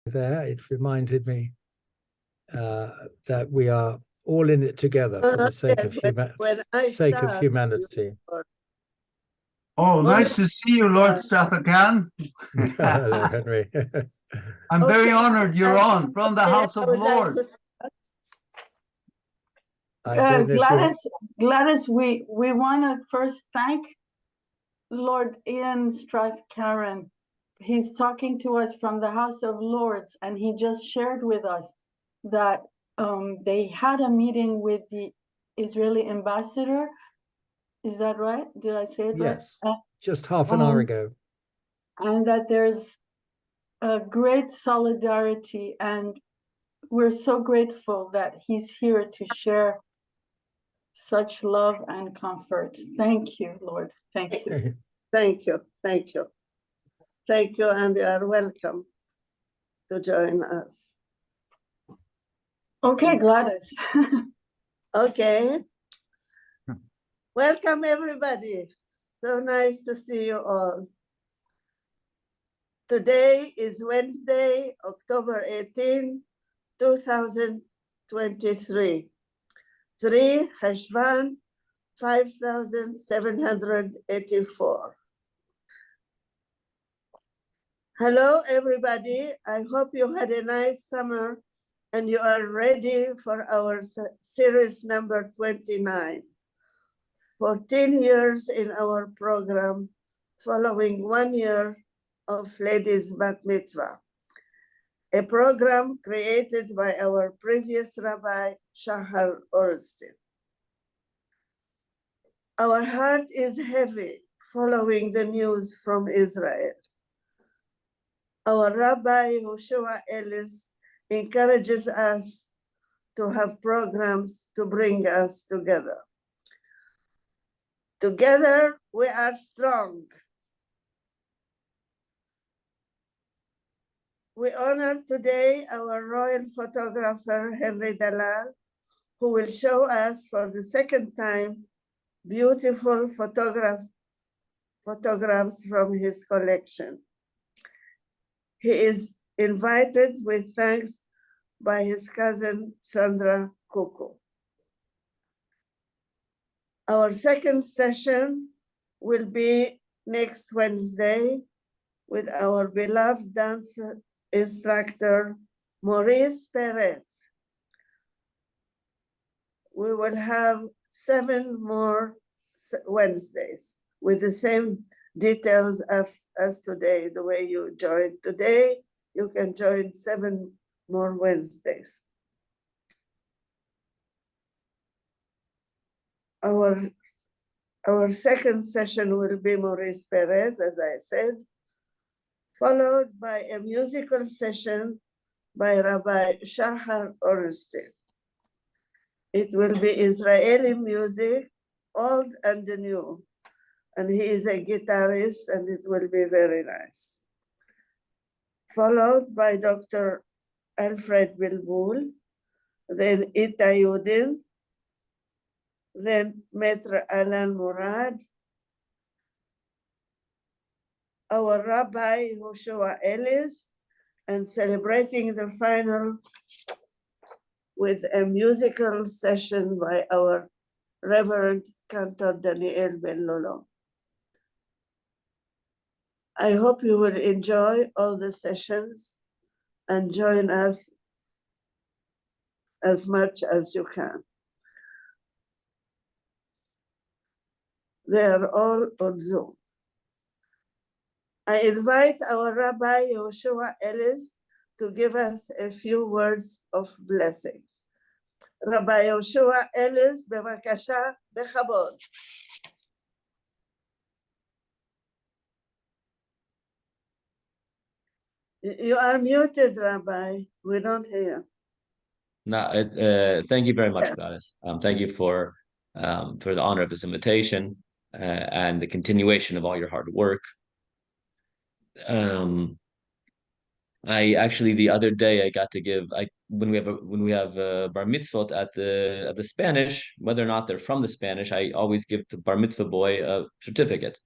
there, it reminded me that we are all in it together for the sake of humanity. Oh, nice to see you, Lord Strachan. Hello, Henry. I'm very honored you're on from the House of Lords. Gladys, we want to first thank Lord Ian Strathcaren. He's talking to us from the House of Lords, and he just shared with us that they had a meeting with the Israeli ambassador. Is that right? Did I say it yes, right? just half an hour ago. And that there's a great solidarity, and we're so grateful that he's here to share such love and comfort. Thank you, Lord. Thank you. Thank you. Thank you. Thank you, and you are welcome to join us. Okay, Gladys. Okay. Welcome, everybody. So nice to see you all. Today is Wednesday, October 18, 2023. 3 Heshvan 5784. Hello, everybody. I hope you had a nice summer and you are ready for our series number 29. 14 years in our program, following 1 year of Ladies Bat Mitzvah, a program created by our previous Rabbi, Shahar Orstein. Our heart is heavy following the news from Israel. Our Rabbi Yehoshua Ellis encourages us to have programs to bring us together. Together, we are strong. We honor today our royal photographer, Henry Dallal, who will show us for the second time beautiful photographs from his collection. He is invited with thanks by his cousin, Sandra Kuku. Our second session will be next Wednesday with our beloved dance instructor, Maurice Perez. We will have 7 more Wednesdays with the same details as today. The way you joined today, you can join 7 more Wednesdays. Our second session will be Maurice Perez, as I said, followed by a musical session by Rabbi Shahar Orstein. It will be Israeli music, old and new, and he is a guitarist, and it will be very nice. Followed by Dr. Alfred Bilbul, then Ita Yudin, then Maitre Alan Murad, our Rabbi Yehoshua Ellis, and celebrating the final with a musical session by our Reverend Cantor Daniel Ben Lolo. I hope you will enjoy all the sessions and join us as much as you can. They are all on Zoom. I invite our Rabbi Yehoshua Ellis to give us a few words of blessings. Rabbi Yehoshua Ellis, bevakasha, bechabod. You are muted, Rabbi. We don't hear. No, thank you very much, Gladys. Thank you for the honor of this invitation and the continuation of all your hard work. I actually the other day I got to give when we have bar mitzvot at the Spanish, whether or not they're from the Spanish, I always give the bar mitzvah boy a certificate.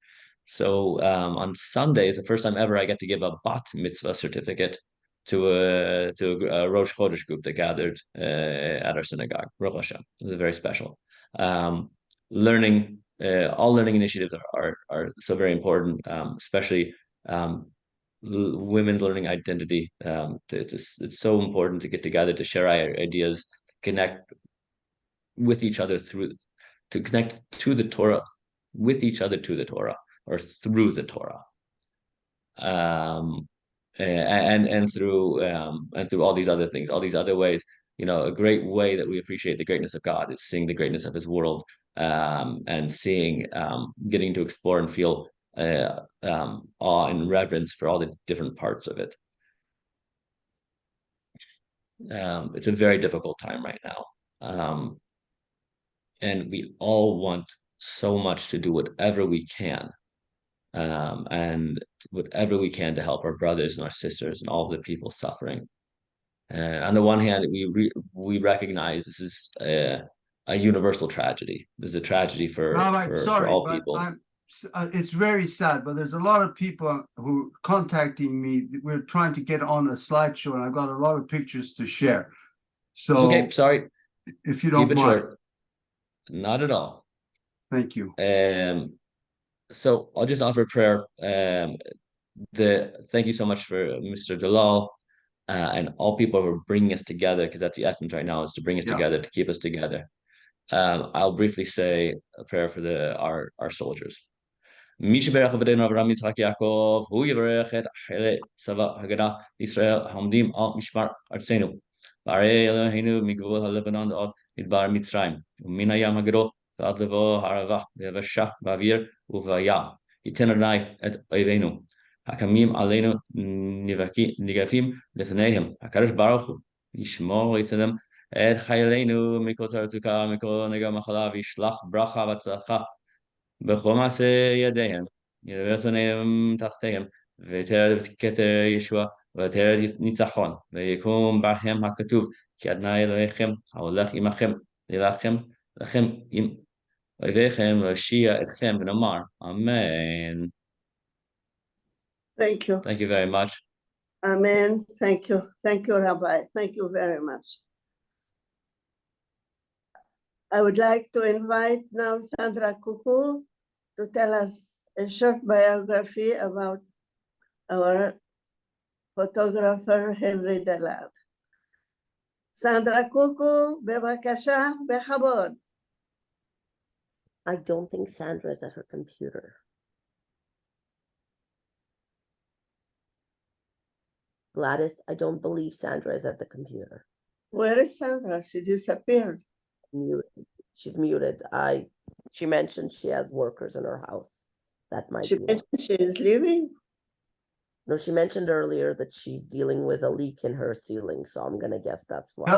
So on Sunday is the first time ever I get to give a bat mitzvah certificate a Rosh Chodesh group that gathered at our synagogue. Baruch Hashem. It was very special. Learning, all learning initiatives are so very important, especially women's learning identity. It's so important to get together, to share our ideas, connect with each other to connect to the Torah, with each other to the Torah, or through the Torah. And through all these other things, all these other ways. A great way that we appreciate the greatness of God is seeing the greatness of His world, and seeing, getting to explore and feel awe and reverence for all the different parts of it. It's a very difficult time right now, and we all want so much to do whatever we can. And whatever we can to help our brothers and our sisters and all the people suffering. And on the one hand, we recognize this is a universal tragedy. There's a tragedy for all people. It's very sad, but there's a lot of people who are contacting me. We're trying to get on a slideshow, and I've got a lot of pictures to share. So, okay, sorry. If you don't keep it mind. short. Not at all. Thank you. So I'll just offer prayer. Thank you so much for Mr. Dallal, and all people who are bringing us together, because that's the essence right now, is to bring us together, to keep us together. I'll briefly say a prayer for our soldiers. מי שברך עבדינו אברהם יצחק יעקב, הוא יברך את חיילי צבא הגנה לישראל העומדים על משמר ארצנו. והרי אלוהינו מגבול הלבנון עד מדבר מצרים, ומן הים הגדול ועד לבוא הערבה, ביבשה, באוויר ובים. ייתן אדוני את אויבינו, הקמים עלינו ניגפים לפניהם. הקדוש ברוך הוא ישמור ויצילם את חיילינו מכל צרה מכל נגע מחלה, וישלח ברכה והצלחה בכל מעשה ידיהם, ידבר עיניהם תחתיהם, ותראה כתר ישועה, ותראה ניצחון, ויקום בהם הכתוב, כי אדוני אלוהיכם ההולך עמכם, להילחם לכם עם אויביכם, להושיע אתכם, ונאמר, Amen. Thank you. Thank you very much. Amen. Thank you. Thank you, Rabbi. Thank you very much. I would like to invite now Sandra Kuku to tell us a short biography about our photographer Henry Dallal. Sandra Kuku, bevakasha, bechabod. I don't think Sandra is at her computer. Gladys, I don't believe Sandra is at the computer. Where is Sandra? She disappeared. Muted. She's muted. She mentioned she has workers in her house. That might She be mentioned she is leaving. No, she mentioned earlier that she's dealing with a leak in her ceiling, so I'm gonna guess that's why.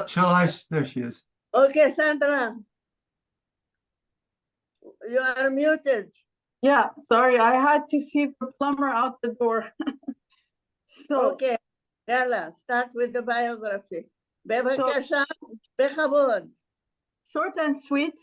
There she is. Okay, Sandra. You are muted. Yeah, sorry, I had to see the plumber out the door. So Okay, Yalla, start with the biography. Bevakasha, bechabod. short and sweet.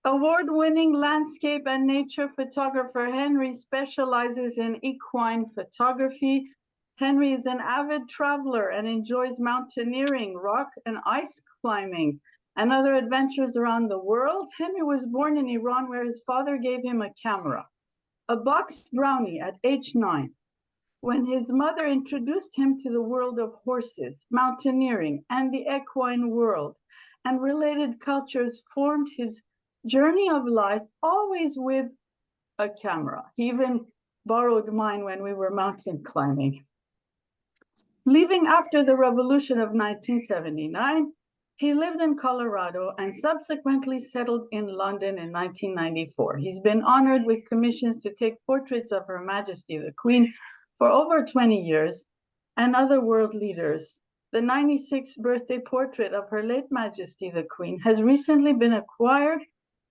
Award-winning landscape and nature photographer Henry specializes in equine photography. Henry is an avid traveler and enjoys mountaineering, rock and ice climbing, and other adventures around the world. Henry was born in Iran, where his father gave him a camera, a boxed brownie at age 9. When his mother introduced him to the world of horses, mountaineering, and the equine world, and related cultures formed his journey of life, always with a camera. He even borrowed mine when we were mountain climbing. Leaving after the revolution of 1979, he lived in Colorado and subsequently settled in London in 1994. He's been honored with commissions to take portraits of Her Majesty the Queen for over 20 years and other world leaders. The 96th birthday portrait of Her late Majesty the Queen has recently been acquired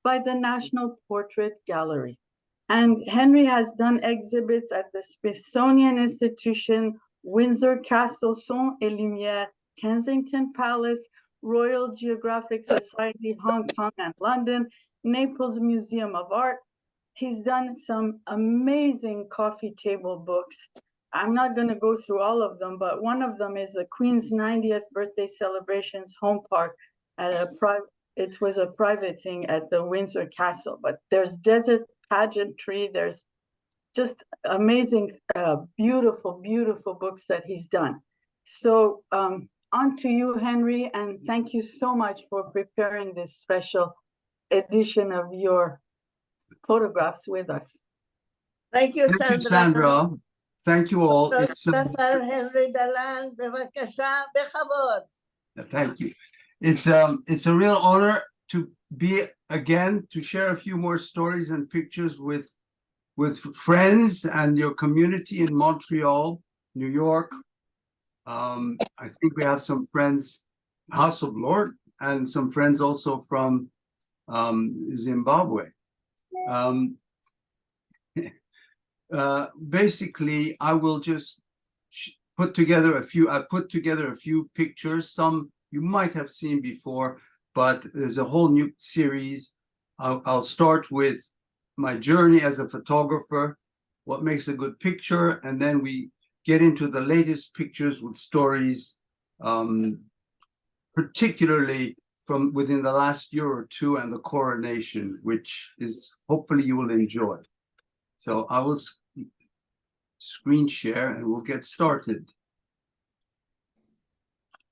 by the National Portrait Gallery. And Henry has done exhibits at the Smithsonian Institution, Windsor Castle, Son et Lumière, Kensington Palace, Royal Geographic Society, Hong Kong and London, Naples Museum of Art. He's done some amazing coffee table books I'm not going to go through all of them, but one of them is the Queen's 90th birthday celebrations home park at a private. It was a private thing at the Windsor Castle, but there's desert pageantry. There's just amazing, beautiful, beautiful books that he's done. So on to you, Henry, and thank you so much for preparing this special edition of your photographs with us. Thank you, Thank you, Sandra. Sandra. Thank you all. Dr. It's Henry Dallal, bevakasha, בכבוד. thank you. It's a real honor to be again to share a few more stories and pictures with friends and your community in Montreal, New York. I think we have some friends, House of Lord, and some friends also from Zimbabwe. Basically, I will just put together a few. I put together a few pictures. Some you might have seen before, but there's a whole new series. I'll start with my journey as a photographer, what makes a good picture, and then we get into the latest pictures with stories, particularly from within the last year or two and the coronation, which is hopefully you will enjoy. So I will screen share and we'll get started.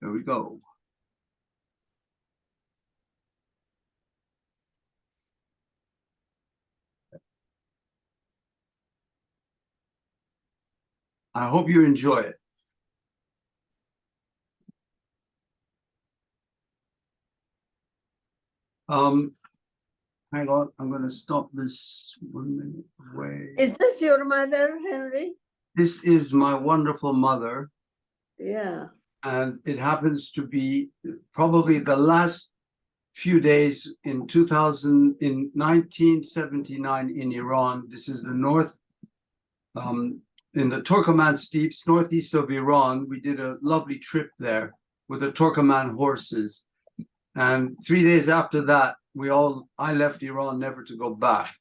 There we go. I hope you enjoy it. Hang on, I'm going to stop this 1 minute away. Is this your mother, Henry? This is my wonderful mother, Yeah. and it happens to be probably the last few days in 1979 in Iran. This is the north, in the Turkoman steppes, northeast of Iran. We did a lovely trip there with the Turkoman horses. And 3 days after that, I left Iran never to go back.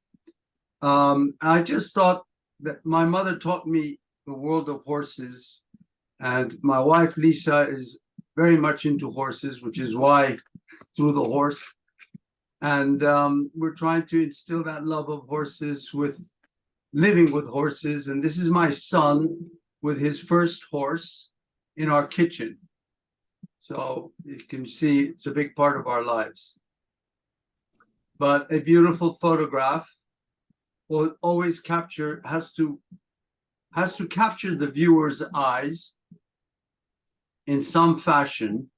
I just thought that my mother taught me the world of horses, and my wife Lisa is very much into horses, which is why through the horse. And we're trying to instill that love of horses with living with horses. And this is my son with his first horse in our kitchen. So you can see it's a big part of our lives. But a beautiful photograph will always has to capture the viewer's eyes in some fashion,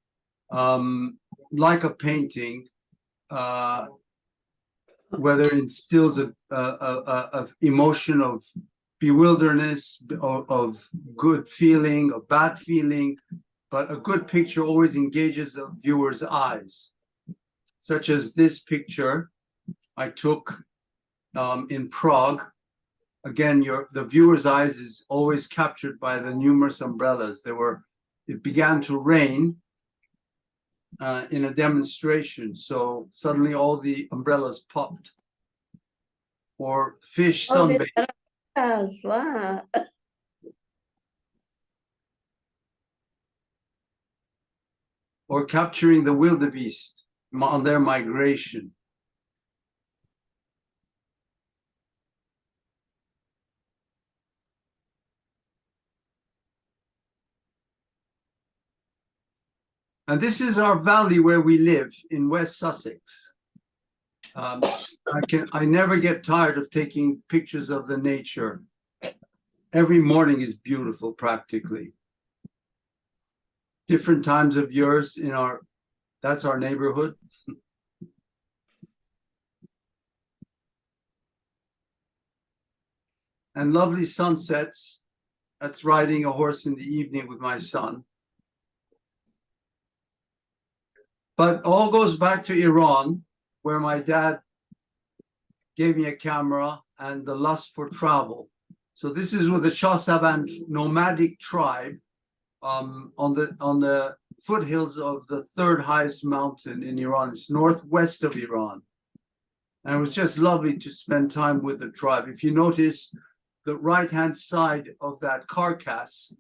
like a painting, whether it instills a emotion of bewilderness, of good feeling, of bad feeling, but a good picture always engages the viewer's eyes, such as this picture I took in Prague. Again, the viewer's eyes is always captured by the numerous umbrellas. It began to rain in a demonstration, so suddenly all the umbrellas popped. Or fish sunbathing. Yes, wow. Or capturing the wildebeest on their migration. And this is our valley where we live in West Sussex. I never get tired of taking pictures of the nature. Every morning is beautiful, practically. Different times of years that's our neighborhood. And lovely sunsets. That's riding a horse in the evening with my son. But all goes back to Iran, where my dad gave me a camera and the lust for travel. So this is with the Shahsaban nomadic tribe on the foothills of the third highest mountain in Iran. It's northwest of Iran. And it was just lovely to spend time with the tribe. If you notice, the right-hand side of that carcass,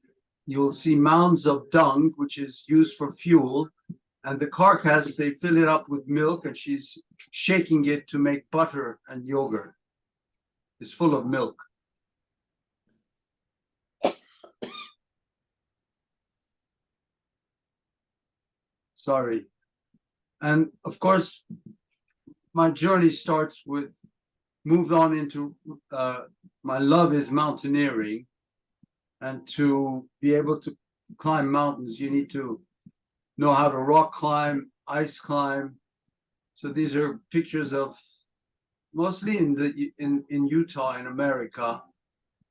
you'll see mounds of dung, which is used for fuel. And the carcass, they fill it up with milk, and she's shaking it to make butter and yogurt. It's full of milk. Sorry. And of course, my journey starts with, moved on into, my love is mountaineering. And to be able to climb mountains, you need to know how to rock climb, ice climb. So these are pictures of mostly in Utah in America.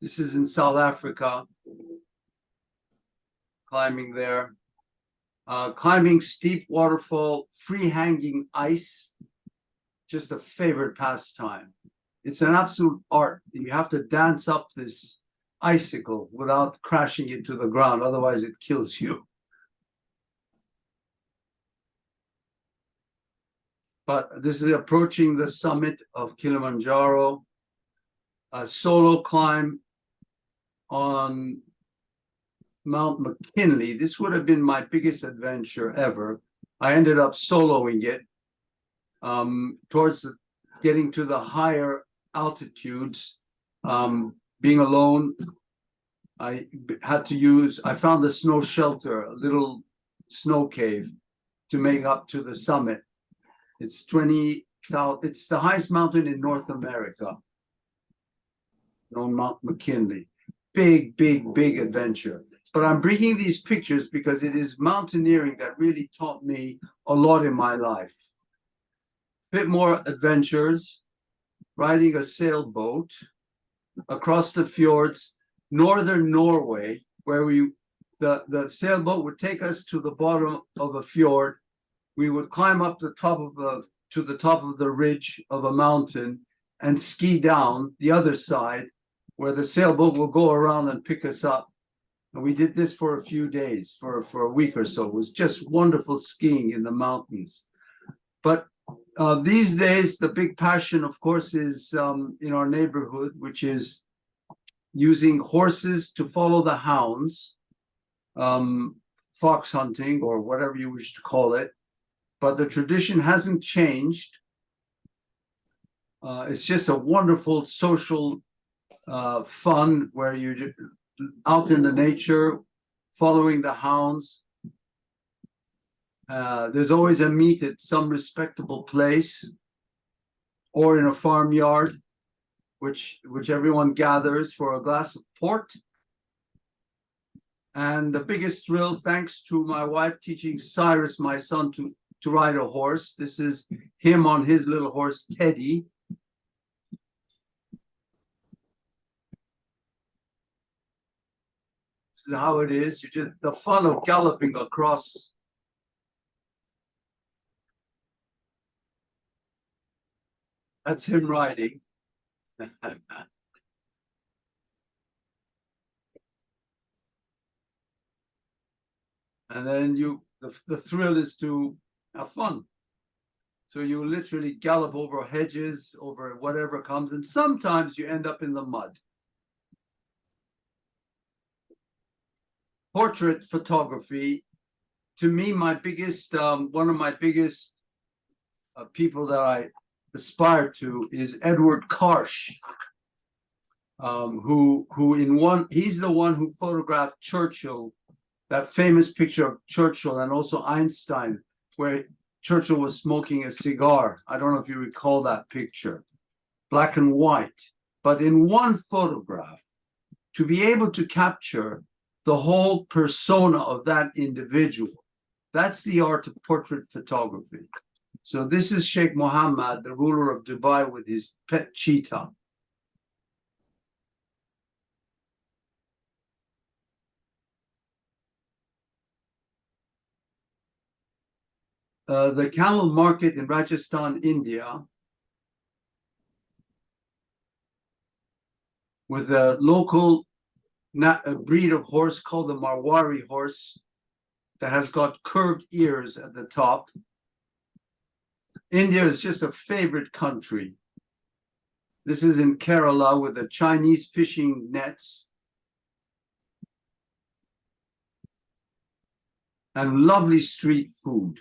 This is in South Africa, climbing there. Climbing steep waterfall, free hanging ice, just a favorite pastime. It's an absolute art. You have to dance up this icicle without crashing into the ground, otherwise it kills you. But this is approaching the summit of Kilimanjaro, a solo climb on Mount McKinley. This would have been my biggest adventure ever. I ended up soloing it towards getting to the higher altitudes. Being alone, I found a snow shelter, a little snow cave to make up to the summit. It's 20,000, it's the highest mountain in North America, on Mount McKinley. Big, big, big adventure. But I'm bringing these pictures because it is mountaineering that really taught me a lot in my life. A bit more adventures, riding a sailboat across the fjords, northern Norway, where the sailboat would take us to the bottom of a fjord. We would climb up to the top of the ridge of a mountain and ski down the other side, where the sailboat will go around and pick us up. And we did this for a few days, for a week or so. It was just wonderful skiing in the mountains. But these days, the big passion, of course, is in our neighborhood, which is using horses to follow the hounds, fox hunting or whatever you wish to call it. But the tradition hasn't changed. It's just a wonderful social fun where you're out in the nature, following the hounds. There's always a meet at some respectable place or in a farmyard, which everyone gathers for a glass of port. And the biggest thrill, thanks to my wife teaching Cyrus, my son, to ride a horse. This is him on his little horse, Teddy. This is how it is. You just, the fun of galloping across. That's him riding. And then the thrill is to have fun. So you literally gallop over hedges, over whatever comes, and sometimes you end up in the mud. Portrait photography, to me, my biggest, one of my biggest people that I aspire to is Edward Karsh, he's the one who photographed Churchill, that famous picture of Churchill and also Einstein, where Churchill was smoking a cigar. I don't know if you recall that picture, black and white. But in one photograph, to be able to capture the whole persona of that individual, that's the art of portrait photography. So this is Sheikh Mohammed, the ruler of Dubai, with his pet cheetah. The camel market in Rajasthan, India, with a local breed of horse called the Marwari horse that has got curved ears at the top. India is just a favorite country. This is in Kerala with the Chinese fishing nets. And lovely street food.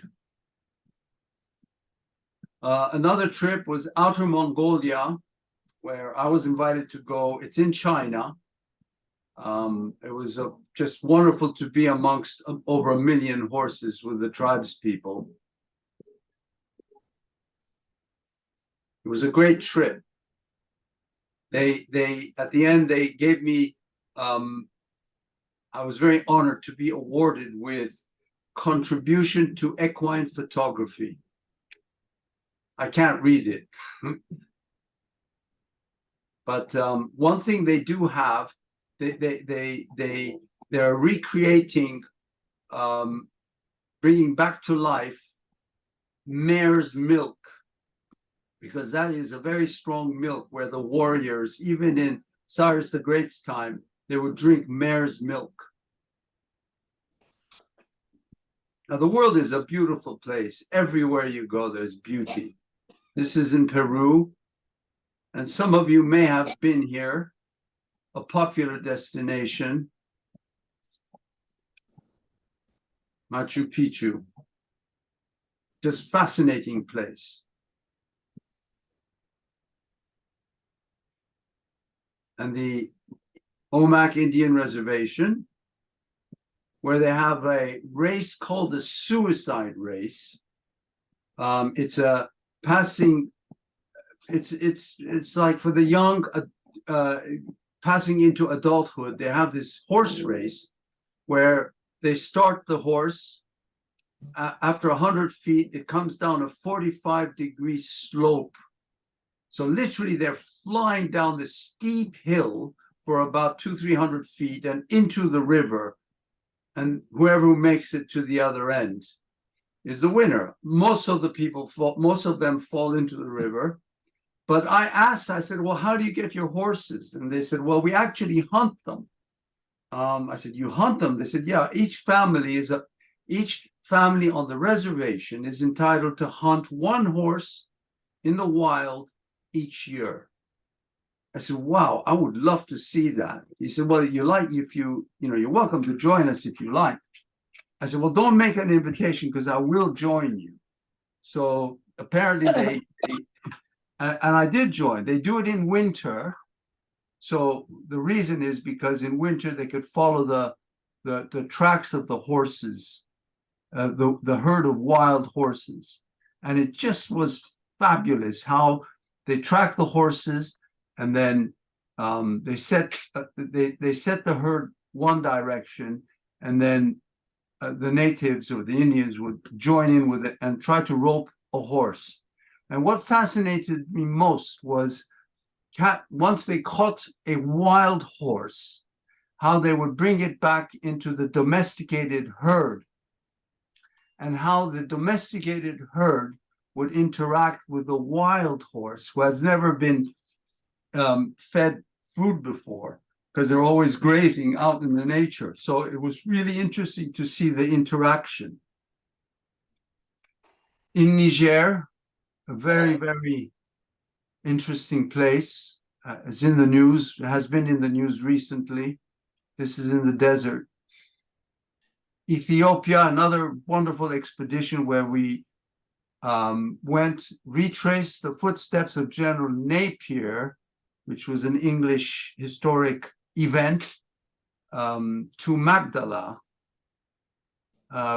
Another trip was Outer Mongolia, where I was invited to go. It's in China. It was just wonderful to be amongst over 1 million horses with the tribes people. It was a great trip. They at the end they gave me. I was very honored to be awarded with contribution to equine photography. I can't read it. But one thing they do have, they're recreating, bringing back to life mare's milk, because that is a very strong milk where the warriors, even in Cyrus the Great's time, they would drink mare's milk. Now, the world is a beautiful place. Everywhere you go, there's beauty. This is in Peru. And some of you may have been here, a popular destination, Machu Picchu. Just fascinating place. And the Omak Indian Reservation, where they have a race called the suicide race. It's a passing. It's like for the young passing into adulthood. They have this horse race where they start the horse after 100 feet. It comes down a 45-degree slope. So literally, they're flying down this steep hill for about 200-300 feet and into the river. And whoever makes it to the other end is the winner. Most of them fall into the river. But I said, well, how do you get your horses? And they said, well, we actually hunt them. I said, you hunt them? They said, yeah, each family on the reservation is entitled to hunt one horse in the wild each year. I said, wow, I would love to see that. He said, well, you're welcome to join us if you like. I said, well, don't make an invitation because I will join you. So apparently and I did join. They do it in winter. So the reason is because in winter they could follow the tracks of the horses, the herd of wild horses. And it just was fabulous how they track the horses. And then they set the herd one direction, and then the natives or the Indians would join in with it and try to rope a horse. And what fascinated me most was once they caught a wild horse, how they would bring it back into the domesticated herd, and how the domesticated herd would interact with the wild horse who has never been fed food before, because they're always grazing out in the nature. So it was really interesting to see the interaction. In Niger, a very, very interesting place. It's in the news, it has been in the news recently. This is in the desert. Ethiopia, another wonderful expedition where we retraced the footsteps of General Napier, which was an English historic event, to Magdala.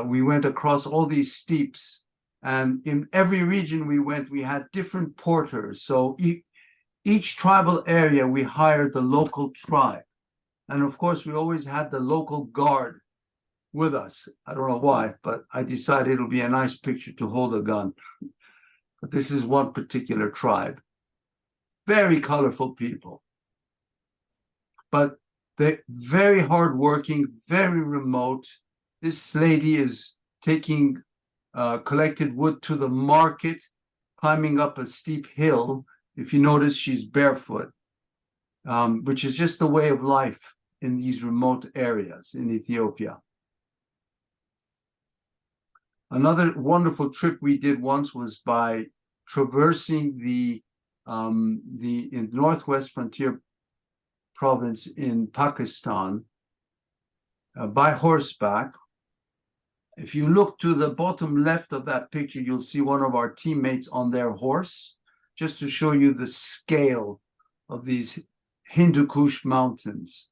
We went across all these steeps, and in every region we went, we had different porters. So each tribal area, we hired the local tribe. And of course, we always had the local guard with us. I don't know why, but I decided it'll be a nice picture to hold a gun. But this is one particular tribe. Very colorful people, but they're very hardworking, very remote. This lady is taking collected wood to the market, climbing up a steep hill. If you notice, she's barefoot, which is just the way of life in these remote areas in Ethiopia. Another wonderful trip we did once was by traversing the in Northwest Frontier Province in Pakistan by horseback. If you look to the bottom left of that picture, you'll see one of our teammates on their horse, just to show you the scale of these Hindu Kush mountains.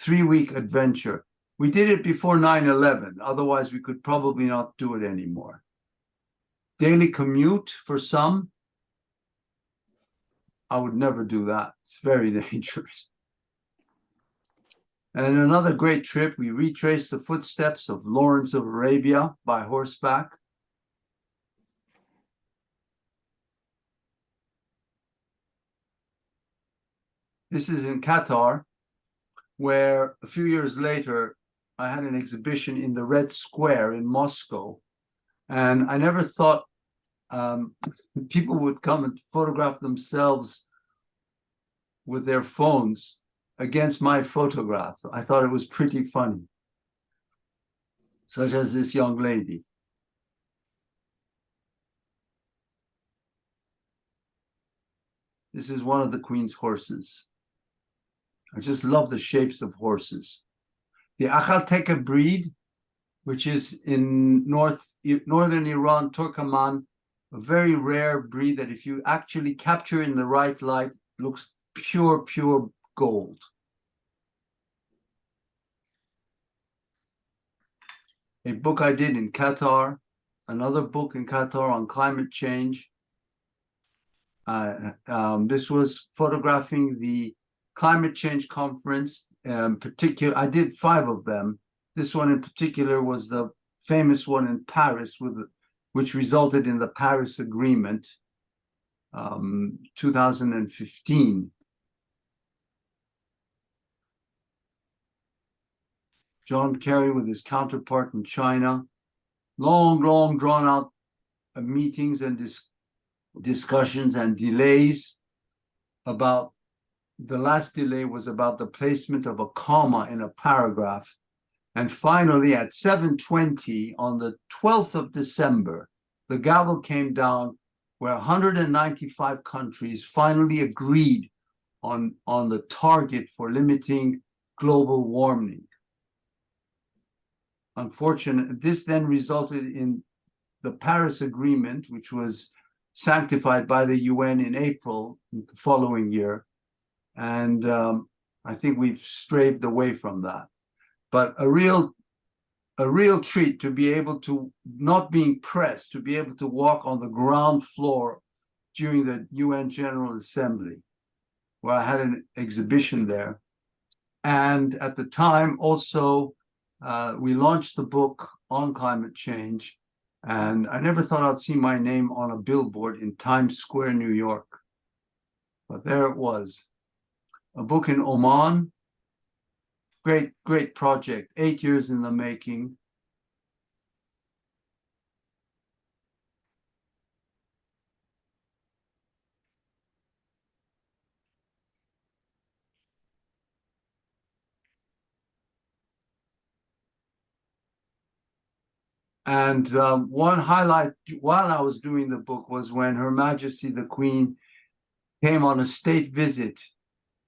3-week adventure. We did it before 9/11. Otherwise, we could probably not do it anymore. Daily commute for some. I would never do that. It's very dangerous. And another great trip, we retraced the footsteps of Lawrence of Arabia by horseback. This is in Qatar, where a few years later, I had an exhibition in the Red Square in Moscow. And I never thought people would come and photograph themselves with their phones against my photograph. I thought it was pretty funny, such as this young lady. This is one of the Queen's horses. I just love the shapes of horses. The Akhalteka breed, which is in northern Iran, Turkoman, a very rare breed that if you actually capture in the right light, looks pure gold. A book I did in Qatar, another book in Qatar on climate change. This was photographing the climate change conference. I did 5 of them. This one in particular was the famous one in Paris, which resulted in the Paris Agreement, 2015. John Kerry with his counterpart in China. Long drawn out meetings and discussions and delays. About the last delay was about the placement of a comma in a paragraph. And finally, at 7:20 on the 12th of December, the gavel came down where 195 countries finally agreed on the target for limiting global warming. Unfortunately, this then resulted in the Paris Agreement, which was sanctified by the UN in April the following year. And I think we've strayed away from that. But a real treat to be able to, not being pressed, to be able to walk on the ground floor during the UN General Assembly, where I had an exhibition there. And at the time also, we launched the book on climate change. And I never thought I'd see my name on a billboard in Times Square, New York. But there it was. A book in Oman. Great project, 8 years in the making. And one highlight while I was doing the book was when Her Majesty the Queen came on a state visit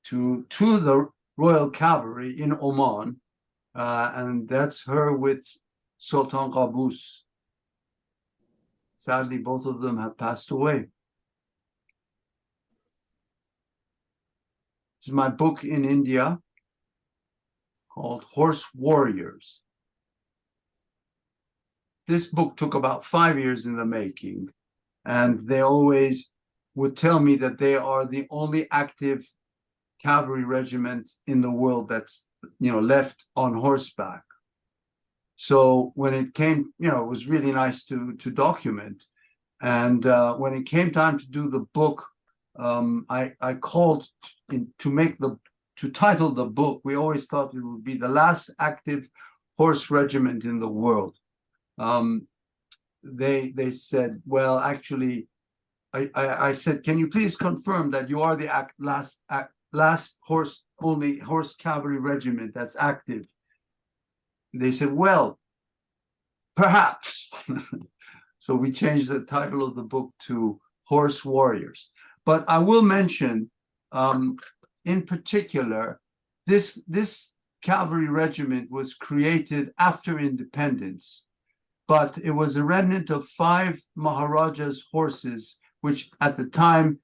to the Royal Cavalry in Oman, and that's her with Sultan Qaboos. Sadly, both of them have passed away. This is my book in India called Horse Warriors. This book took about 5 years in the making, and they always would tell me that they are the only active cavalry regiment in the world that's, left on horseback. So when it came, it was really nice to document. And when it came time to do the book, I called to title the book. We always thought it would be the last active horse regiment in the world. They said, well, actually, I said, can you please confirm that you are the last horse cavalry regiment that's active? They said, well, perhaps. So we changed the title of the book to Horse Warriors. But I will mention, in particular, this cavalry regiment was created after independence, but it was a remnant of 5 Maharajas' horses, which at the time,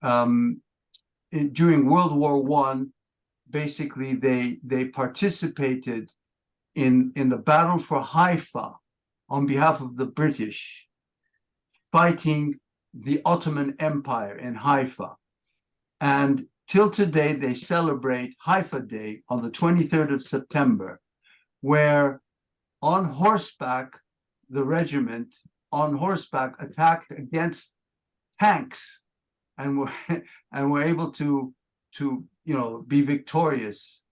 during World War I, basically they participated in the battle for Haifa on behalf of the British, fighting the Ottoman Empire in Haifa. And till today, they celebrate Haifa Day on the 23rd of September, where on horseback, the regiment on horseback attacked against tanks and were able to be victorious.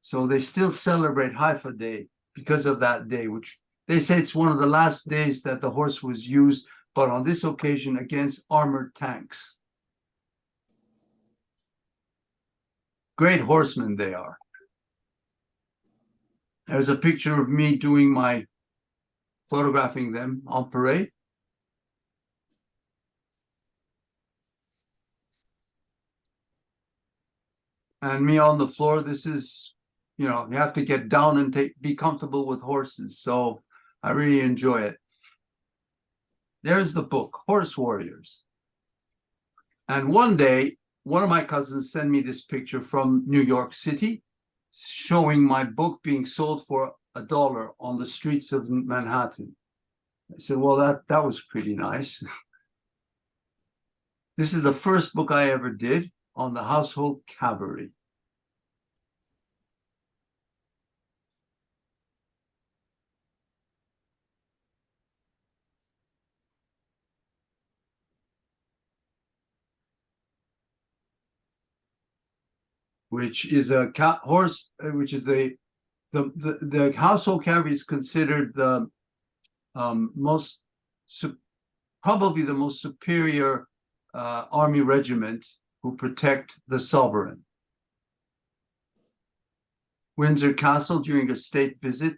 So they still celebrate Haifa Day because of that day, which they say it's one of the last days that the horse was used, but on this occasion against armored tanks. Great horsemen they are. There's a picture of me doing my photographing them on parade. And me on the floor. This is, you have to get down and be comfortable with horses. So I really enjoy it. There's the book, Horse Warriors. And one day, one of my cousins sent me this picture from New York City, showing my book being sold for $1 on the streets of Manhattan. I said, well, that was pretty nice. This is the first book I ever did on the household cavalry. Which is a horse, which is the household cavalry is considered the probably the most superior army regiment who protect the sovereign. Windsor Castle during a state visit,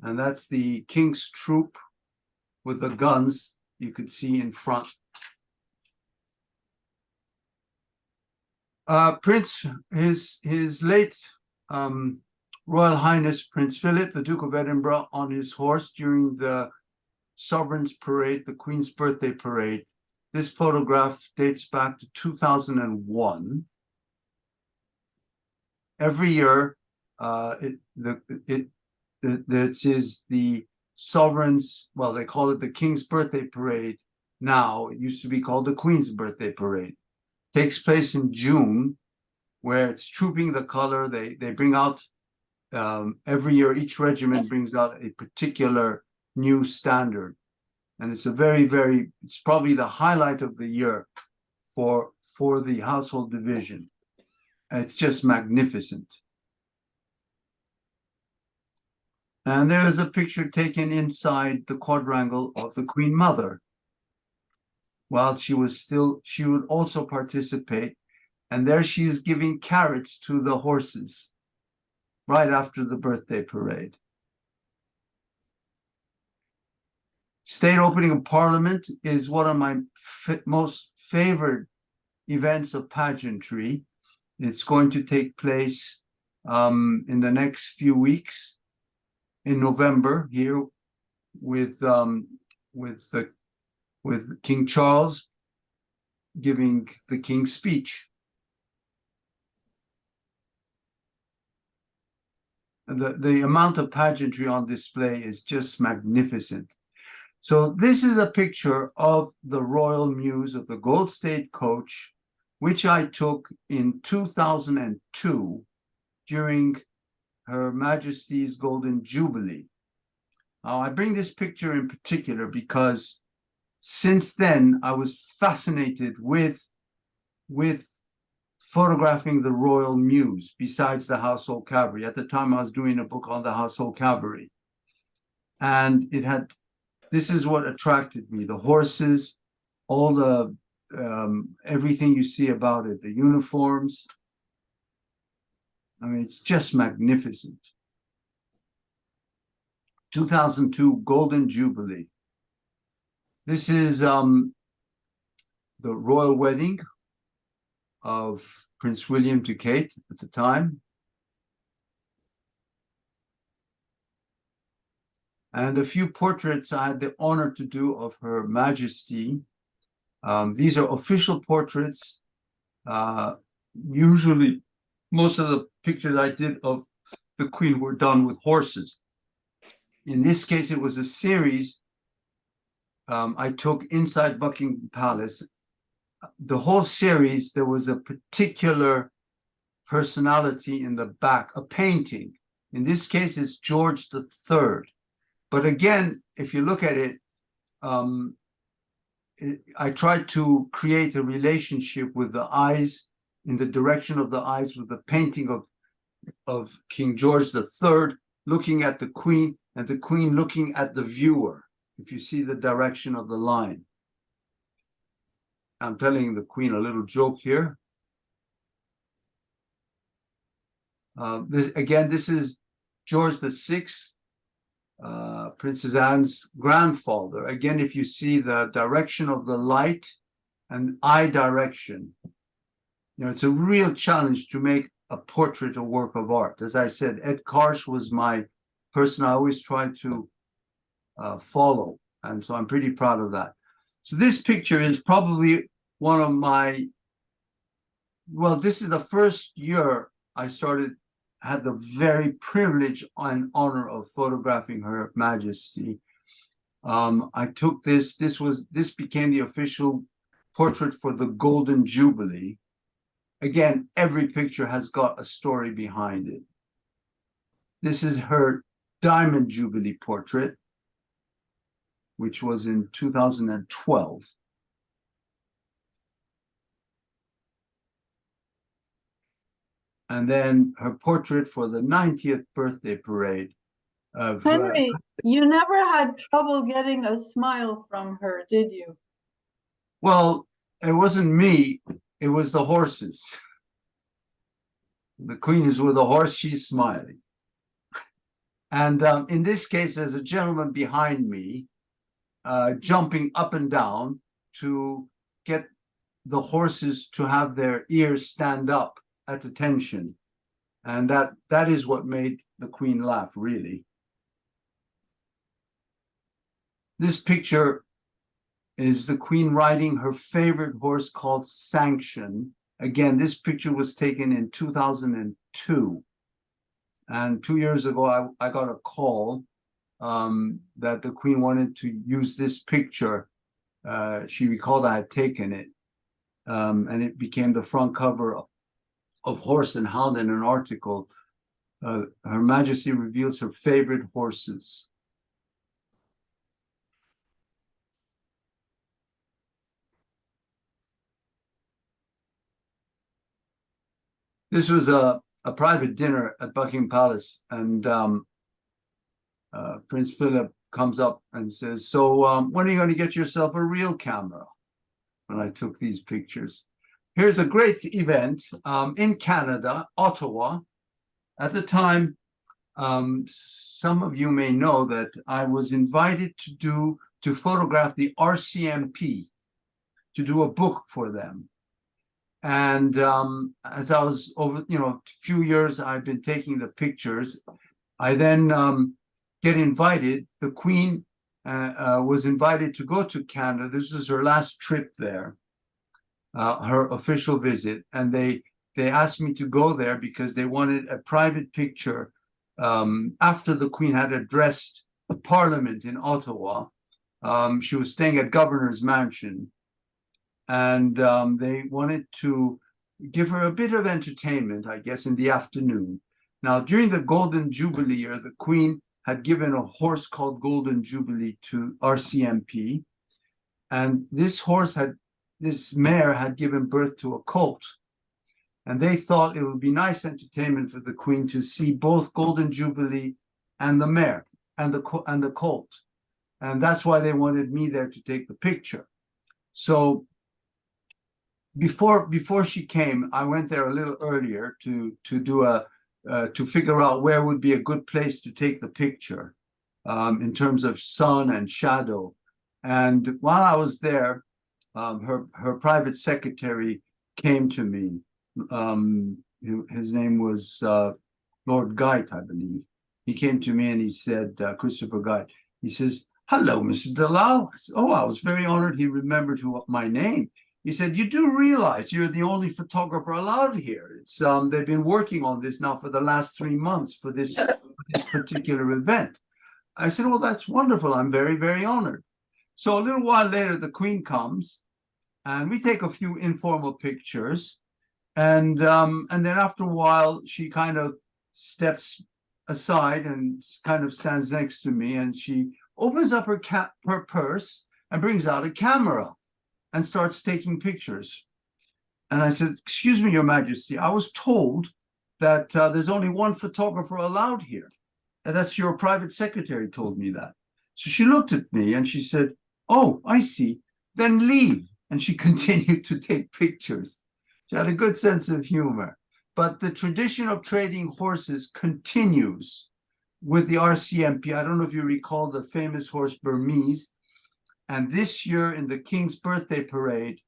and that's the king's troop with the guns you could see in front. Prince, his late Royal Highness Prince Philip, the Duke of Edinburgh, on his horse during the Sovereign's Parade, the Queen's Birthday Parade. This photograph dates back to 2001. Every year, this is the Sovereign's, well, they call it the King's Birthday Parade now. It used to be called the Queen's Birthday Parade. Takes place in June, where it's trooping the color. They bring out every year, each regiment brings out a particular new standard, and it's a it's probably the highlight of the year for the household division. It's just magnificent. And there is a picture taken inside the quadrangle of the Queen Mother. While she would also participate. And there she is giving carrots to the horses right after the birthday parade. State opening of Parliament is one of my most favorite events of pageantry. It's going to take place in the next few weeks in November here with King Charles giving the King's speech. The amount of pageantry on display is just magnificent. So this is a picture of the Royal Mews of the Gold State Coach, which I took in 2002 during Her Majesty's Golden Jubilee. Now, I bring this picture in particular because since then, I was fascinated with photographing the Royal Mews besides the household cavalry. At the time, I was doing a book on the household cavalry. And this is what attracted me, the horses, all the, everything you see about it, the uniforms. I mean, it's just magnificent. 2002 Golden Jubilee. This is the the royal wedding of Prince William to Kate at the time. And a few portraits I had the honor to do of Her Majesty. These are official portraits. Usually, most of the pictures I did of the Queen were done with horses. In this case, it was a series I took inside Buckingham Palace. The whole series, there was a particular personality in the back, a painting. In this case, it's George III. But again, if you look at it, I tried to create a relationship with the eyes, in the direction of the eyes, with the painting of King George III looking at the Queen, and the Queen looking at the viewer, if you see the direction of the line. I'm telling the Queen a little joke here. This is George VI, Princess Anne's grandfather. Again, if you see the direction of the light and eye direction, it's a real challenge to make a portrait a work of art. As I said, Ed Karsh was my person I always tried to follow, and so I'm pretty proud of that. So this picture is probably one of my, well, this is the first year I had the very privilege and honor of photographing Her Majesty. I took this became the official portrait for the Golden Jubilee. Again, every picture has got a story behind it. This is her Diamond Jubilee portrait, which was in 2012. And then her portrait for the 90th birthday parade of Henry, you never had trouble getting a smile from her, did you? well, it wasn't me, it was the horses. The Queen is with a horse, she's smiling. And in this case, there's a gentleman behind me jumping up and down to get the horses to have their ears stand up at attention. And that is what made the Queen laugh, really. This picture is the Queen riding her favorite horse called Sanction. Again, this picture was taken in 2002. And 2 years ago, I got a call that the Queen wanted to use this picture. She recalled I had taken it, and it became the front cover of Horse and Hound in an article. Her Majesty reveals her favorite horses. This was a private dinner at Buckingham Palace, and Prince Philip comes up and says, so when are you going to get yourself a real camera? When I took these pictures. Here's a great event in Canada, Ottawa. At the time, some of you may know that I was invited to photograph the RCMP, to do a book for them. And as I was over, a few years, I've been taking the pictures. I then get invited. The Queen was invited to go to Canada. This was her last trip there, her official visit. And they asked me to go there because they wanted a private picture after the Queen had addressed the Parliament in Ottawa. She was staying at Governor's Mansion. And they wanted to give her a bit of entertainment, I guess, in the afternoon. Now, during the Golden Jubilee year, the Queen had given a horse called Golden Jubilee to RCMP. And this mare had given birth to a colt. And they thought it would be nice entertainment for the Queen to see both Golden Jubilee and the mare and the colt. And that's why they wanted me there to take the picture. So before she came, I went there a little earlier to figure out where would be a good place to take the picture in terms of sun and shadow. And while I was there, her private secretary came to me. His name was Lord Guyt, I believe. He came to me and he said, Christopher Guyt, he says, "Hello, Mr. Dallal." I said, "Oh, I was very honored he remembered my name." He said, "You do realize you're the only photographer allowed here. It's they've been working on this now for the last 3 months for this particular event." I said, "Well, that's wonderful. I'm very, very honored." So a little while later, the Queen comes, and we take a few informal pictures, and then after a while, she kind of steps aside and kind of stands next to me, and she opens up her purse and brings out a camera and starts taking pictures. And I said, "Excuse me, Your Majesty, I was told that there's only one photographer allowed here. And that's your private secretary told me that." So she looked at me and she said, "Oh, I see. Then leave." And she continued to take pictures. She had a good sense of humor. But the tradition of trading horses continues with the RCMP. I don't know if you recall the famous horse Burmese. And this year in the King's birthday parade,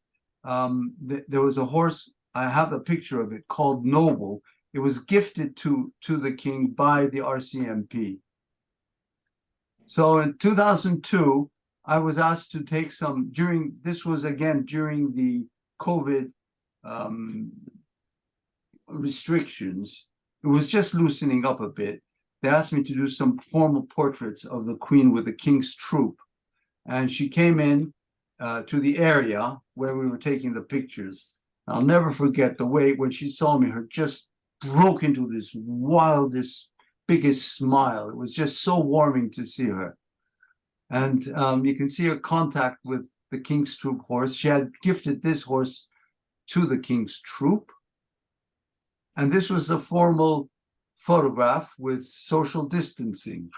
there was a horse, I have a picture of it, called Noble. It was gifted to the King by the RCMP. So in 2002, I was asked to take some this was again during the COVID restrictions. It was just loosening up a bit. They asked me to do some formal portraits of the Queen with the King's troop. And she came in to the area where we were taking the pictures. I'll never forget the way when she saw me, her just broke into this wildest, biggest smile. It was just so warming to see her. And you can see her contact with the King's troop horse. She had gifted this horse to the King's troop. And this was a formal photograph with social distancing.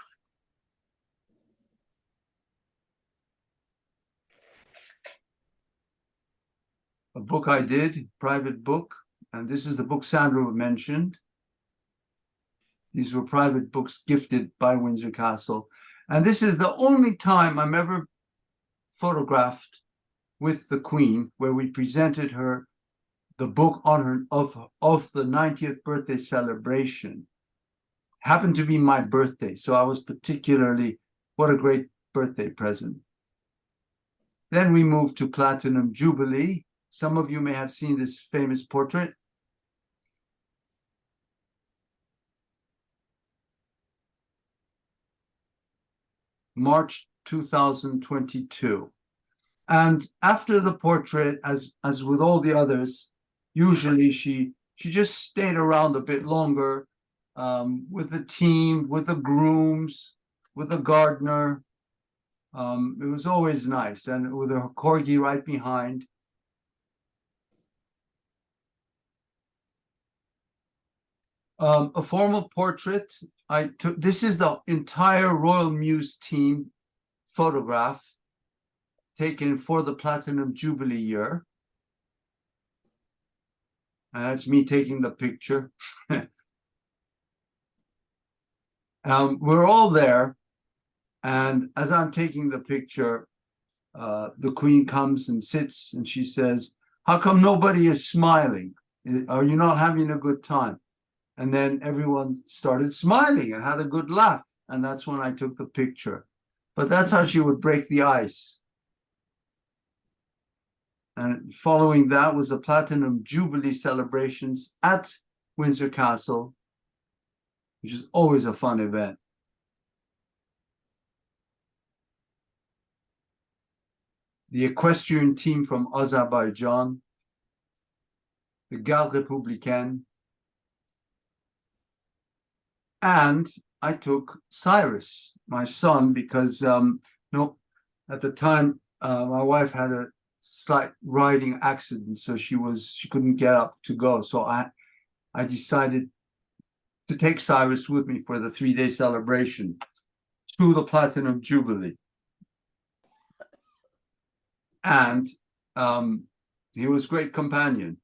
A book I did, private book, and this is the book Sandra mentioned. These were private books gifted by Windsor Castle. And this is the only time I'm ever photographed with the Queen, where we presented her the book on her of the 90th birthday celebration. Happened to be my birthday, so I was particularly, what a great birthday present. Then we moved to Platinum Jubilee. Some of you may have seen this famous portrait. March 2022. And after the portrait, as with all the others, usually she just stayed around a bit longer with the team, with the grooms, with the gardener. It was always nice, and with her corgi right behind. A formal portrait. This is the entire Royal Mews team photograph taken for the Platinum Jubilee year. And that's me taking the picture. We're all there. And as I'm taking the picture, the Queen comes and sits and she says, "How come nobody is smiling? Are you not having a good time?" And then everyone started smiling and had a good laugh. And that's when I took the picture. But that's how she would break the ice. And following that was the Platinum Jubilee celebrations at Windsor Castle, which is always a fun event. The equestrian team from Azerbaijan, the Garde Républicaine, and I took Cyrus, my son, because at the time my wife had a slight riding accident, so she couldn't get up to go. So I decided to take Cyrus with me for the 3-day celebration to the Platinum Jubilee. And he was a great companion.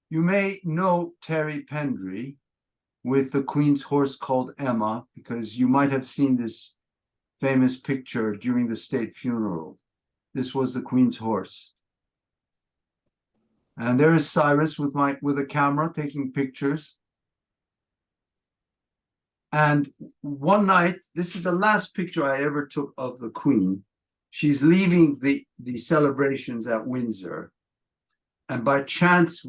You may know Terry Pendry with the Queen's horse called Emma, because you might have seen this famous picture during the state funeral. This was the Queen's horse. And there is Cyrus with a camera taking pictures. And one night, this is the last picture I ever took of the Queen. She's leaving the celebrations at Windsor. And by chance,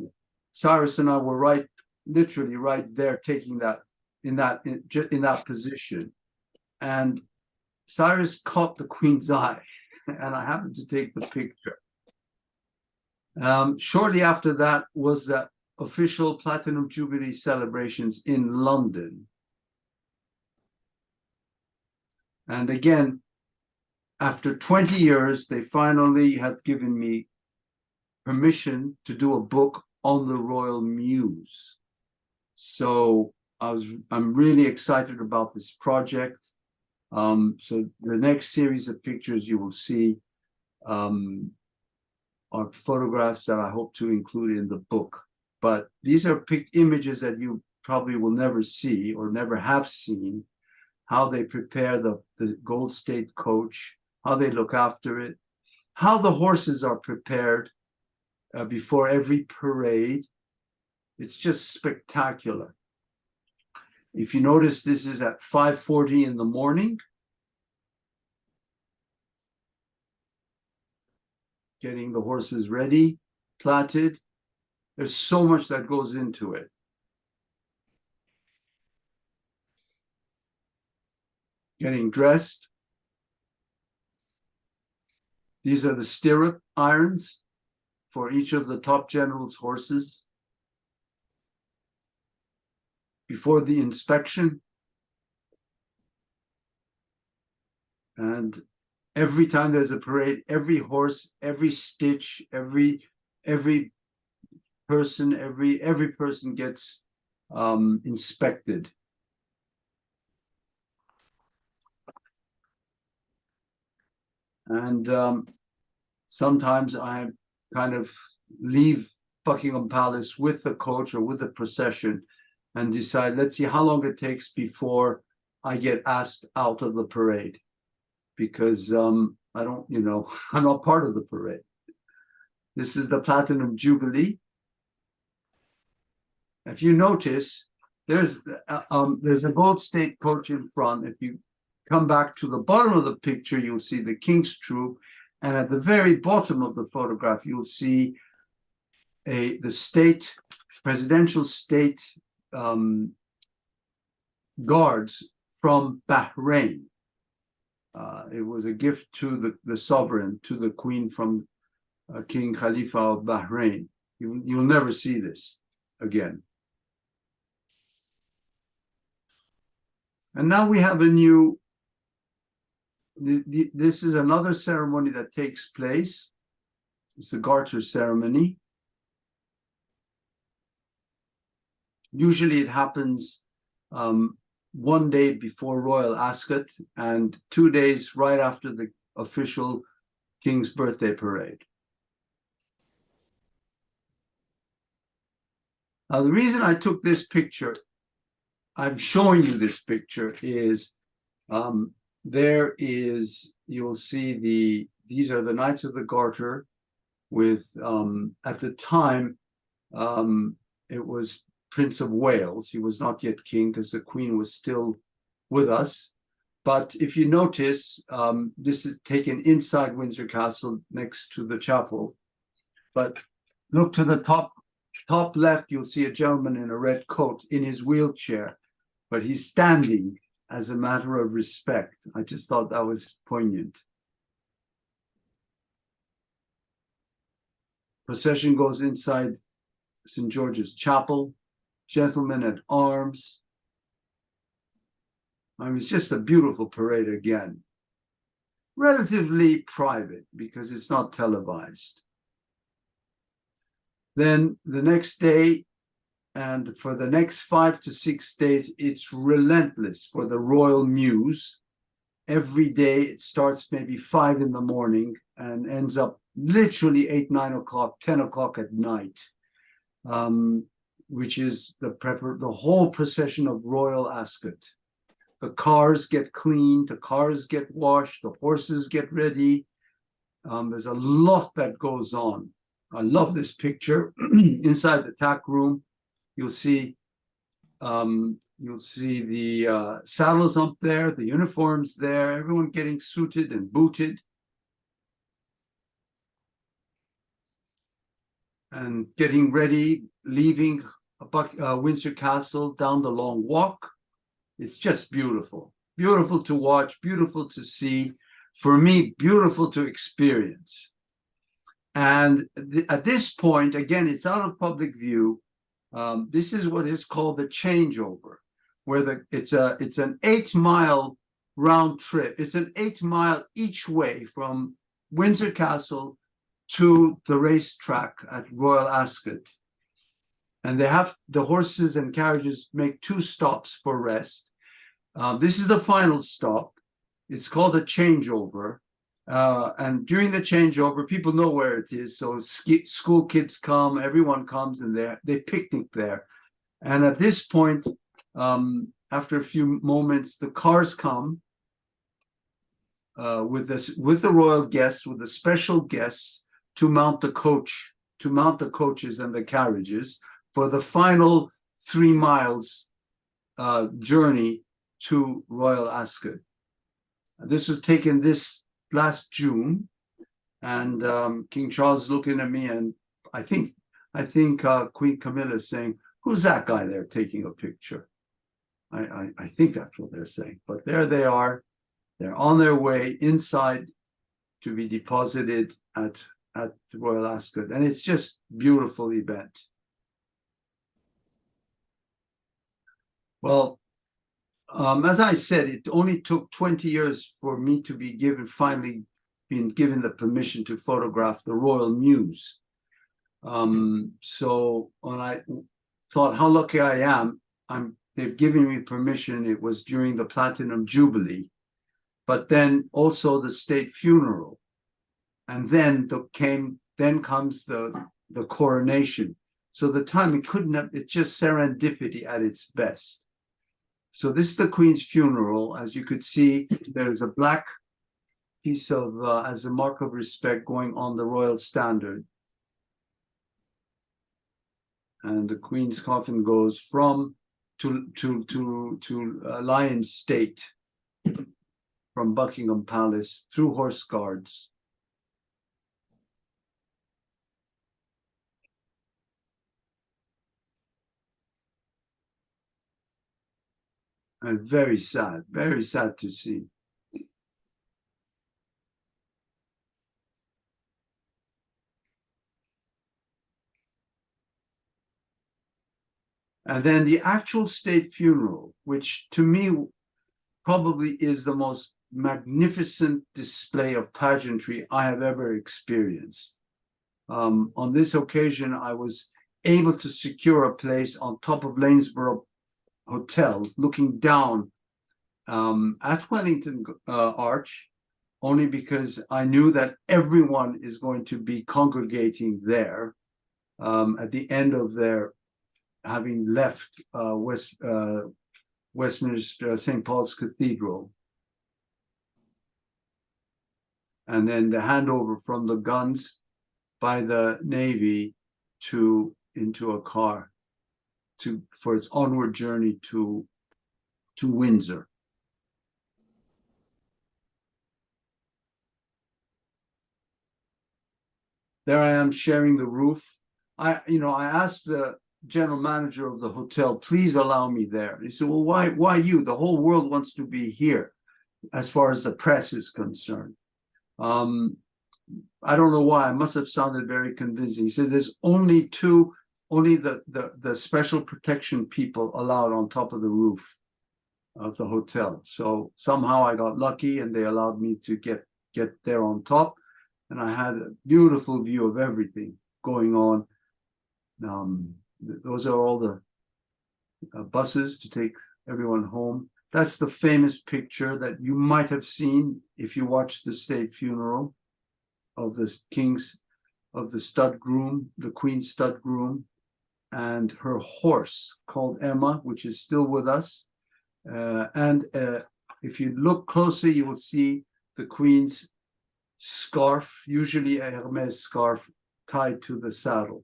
Cyrus and I were literally right there, taking that in that position. And Cyrus caught the Queen's eye, and I happened to take the picture. Shortly after that was the official Platinum Jubilee celebrations in London. And again, after 20 years, they finally have given me permission to do a book on the royal muse. So I'm really excited about this project. So the next series of pictures you will see are photographs that I hope to include in the book. But these are images that you probably will never see or never have seen, how they prepare the Gold State coach, how they look after it, how the horses are prepared before every parade. It's just spectacular. If you notice, this is at 5:40 in the morning. Getting the horses ready, platted. There's so much that goes into it. Getting dressed. These are the stirrup irons for each of the top generals' horses. Before the inspection. And every time there's a parade, every horse, every stitch, every person gets inspected. And sometimes I kind of leave Buckingham Palace with the coach or with the procession and decide, let's see how long it takes before I get asked out of the parade. Because I don't, I'm not part of the parade. This is the Platinum Jubilee. If you notice, there's a Gold State coach in front. If you come back to the bottom of the picture, you'll see the King's Troop. And at the very bottom of the photograph, you'll see the presidential state guards from Bahrain. It was a gift to the sovereign, to the Queen from King Khalifa of Bahrain. You'll never see this again. And now we have a new, this is another ceremony that takes place. It's the Garter ceremony. Usually it happens one day before Royal Ascot and 2 days right after the official King's birthday parade. Now, the reason I took this picture, I'm showing you this picture, is you'll see these are the Knights of the Garter with, at the time, it was Prince of Wales. He was not yet king because the Queen was still with us. But if you notice, this is taken inside Windsor Castle next to the chapel. But look to the top left, you'll see a gentleman in a red coat in his wheelchair, but he's standing as a matter of respect. I just thought that was poignant. Procession goes inside St. George's Chapel. Gentlemen at arms. I mean, it's just a beautiful parade again. Relatively private because it's not televised. Then the next day, and for the next 5 to 6 days, it's relentless for the Royal Muse. Every day it starts maybe 5 in the morning and ends up literally 8, 9 o'clock, 10 o'clock at night. Which is the whole procession of Royal Ascot. the cars get cleaned, the cars get washed, the horses get ready. There's a lot that goes on. I love this picture. Inside the tack room, you'll see the saddles up there, the uniforms there, everyone getting suited and booted. And getting ready, leaving Windsor Castle down the long walk. It's just beautiful. Beautiful to watch, beautiful to see. For me, beautiful to experience. And at this point, again, it's out of public view. This is what is called the changeover, where it's an 8-mile round trip. It's an 8-mile each way from Windsor Castle to the racetrack at Royal Ascot. And they have the horses and carriages make 2 stops for rest. This is the final stop. It's called a changeover. And during the changeover, people know where it is. So school kids come, everyone comes, and they picnic there. And at this point, after a few moments, the cars come with the royal guests, with the special guests to mount the coaches and the carriages for the final 3 miles journey to Royal Ascot. This was taken this last June, and King Charles is looking at me, and I think Queen Camilla is saying, "Who's that guy there taking a picture?" I think that's what they're saying. But there they are. They're on their way inside to be deposited at Royal Ascot, and it's just beautiful event. Well, as I said, it only took 20 years for me to be finally being given the permission to photograph the Royal Mews. So when I thought how lucky I am, they've given me permission. It was during the Platinum Jubilee, but then also the state funeral, and then comes the coronation. So the timing it's just serendipity at its best. So this is the Queen's funeral. As you could see, there's a black piece of, as a mark of respect, going on the royal standard. And the Queen's coffin goes to Lion's State, from Buckingham Palace through Horse Guards. And very sad to see. And then the actual state funeral, which to me probably is the most magnificent display of pageantry I have ever experienced. On this occasion, I was able to secure a place on top of Lanesborough Hotel, looking down at Wellington Arch, only because I knew that everyone is going to be congregating there at the end of their having left Westminster St. Paul's Cathedral. And then the handover from the guns by the Navy into a car for its onward journey to Windsor. There I am sharing the roof. I asked the general manager of the hotel, please allow me there. He said, well, why you? The whole world wants to be here as far as the press is concerned. I don't know why. I must have sounded very convincing. He said there's only the special protection people allowed on top of the roof of the hotel. So somehow I got lucky and they allowed me to get there on top. And I had a beautiful view of everything going on. Those are all the buses to take everyone home. That's the famous picture that you might have seen if you watched the state funeral of the stud groom, the Queen's stud groom, and her horse called Emma, which is still with us. If you look closer, you will see the Queen's scarf, usually a Hermes scarf, tied to the saddle.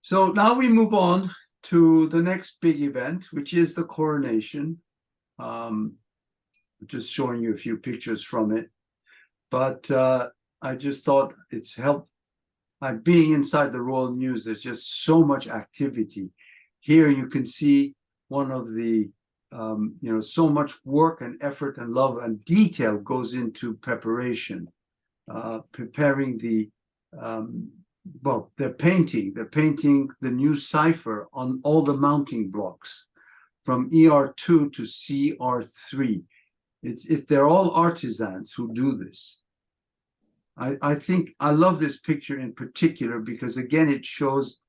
So now we move on to the next big event, which is the coronation. Just showing you a few pictures from it. But I just thought it's helped. Being inside the Royal Mews, there's just so much activity. Here you can see one of the, so much work and effort and love and detail goes into preparation, preparing the, they're painting the new cipher on all the mounting blocks from ER2 to CR3. They're all artisans who do this. I think I love this picture in particular because, again, it shows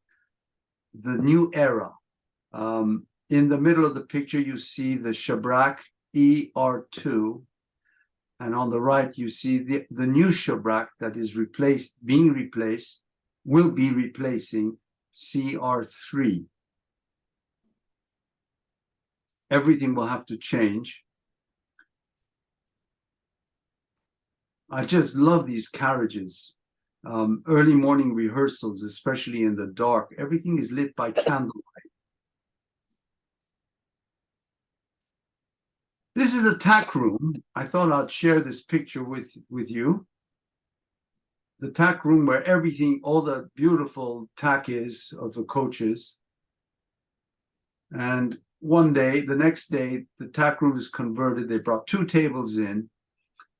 the new era. In the middle of the picture, you see the Shabrak ER2, and on the right, you see the new Shabrak that is will be replacing CR3. Everything will have to change. I just love these carriages. Early morning rehearsals, especially in the dark. Everything is lit by candlelight. This is the tack room. I thought I'd share this picture with you. The tack room where everything, all the beautiful tack is of the coaches. And one day, the next day, the tack room is converted. They brought 2 tables in.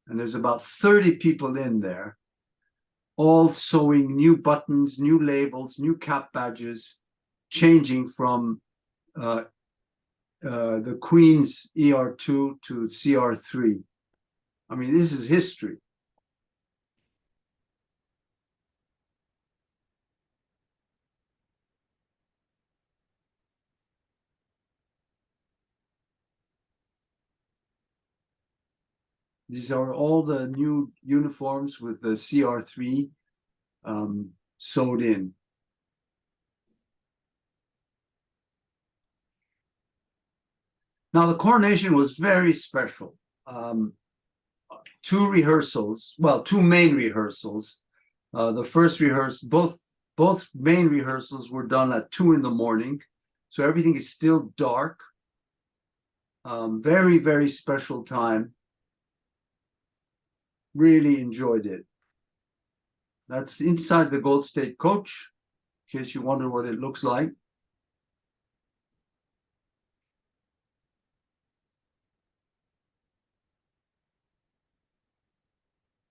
And there's about 30 people in there, all sewing new buttons, new labels, new cap badges, changing from the Queen's ER2 to CR3. I mean, this is history. These are all the new uniforms with the CR3 sewed in. Now, the coronation was very special. 2 rehearsals, well, 2 main rehearsals. The first rehearsal, both main rehearsals were done at 2 in the morning. So everything is still dark. Very, very special time. Really enjoyed it. That's inside the Gold State coach, in case you wonder what it looks like.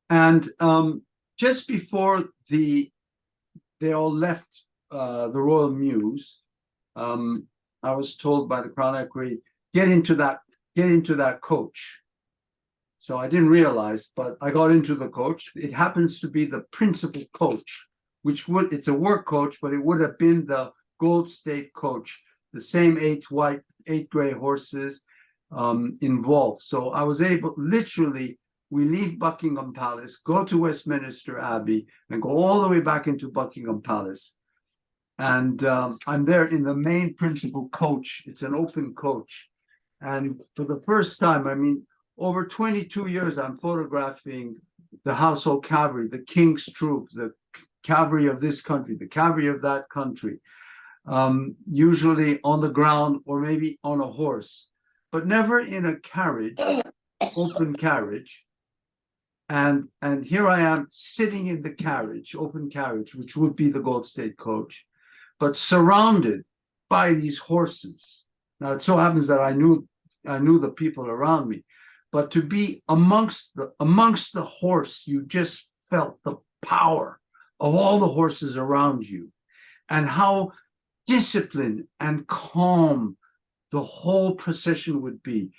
And just before they all left the Royal Mews, I was told by the Crown Equerry, get into that coach. So I didn't realize, but I got into the coach. It happens to be the principal coach, it's a work coach, but it would have been the Gold State coach, the same 8 gray horses involved. So I was able, literally, we leave Buckingham Palace, go to Westminster Abbey, and go all the way back into Buckingham Palace. And I'm there in the main principal coach. It's an open coach. And for the first time, I mean, over 22 years, I'm photographing the household cavalry, the king's troop, the cavalry of this country, the cavalry of that country, usually on the ground or maybe on a horse, but never in a carriage, open carriage. And here I am sitting in the carriage, open carriage, which would be the Gold State coach, but surrounded by these horses. Now, it so happens that I knew the people around me. But to be amongst the horse, you just felt the power of all the horses around you and how disciplined and calm the whole procession would be,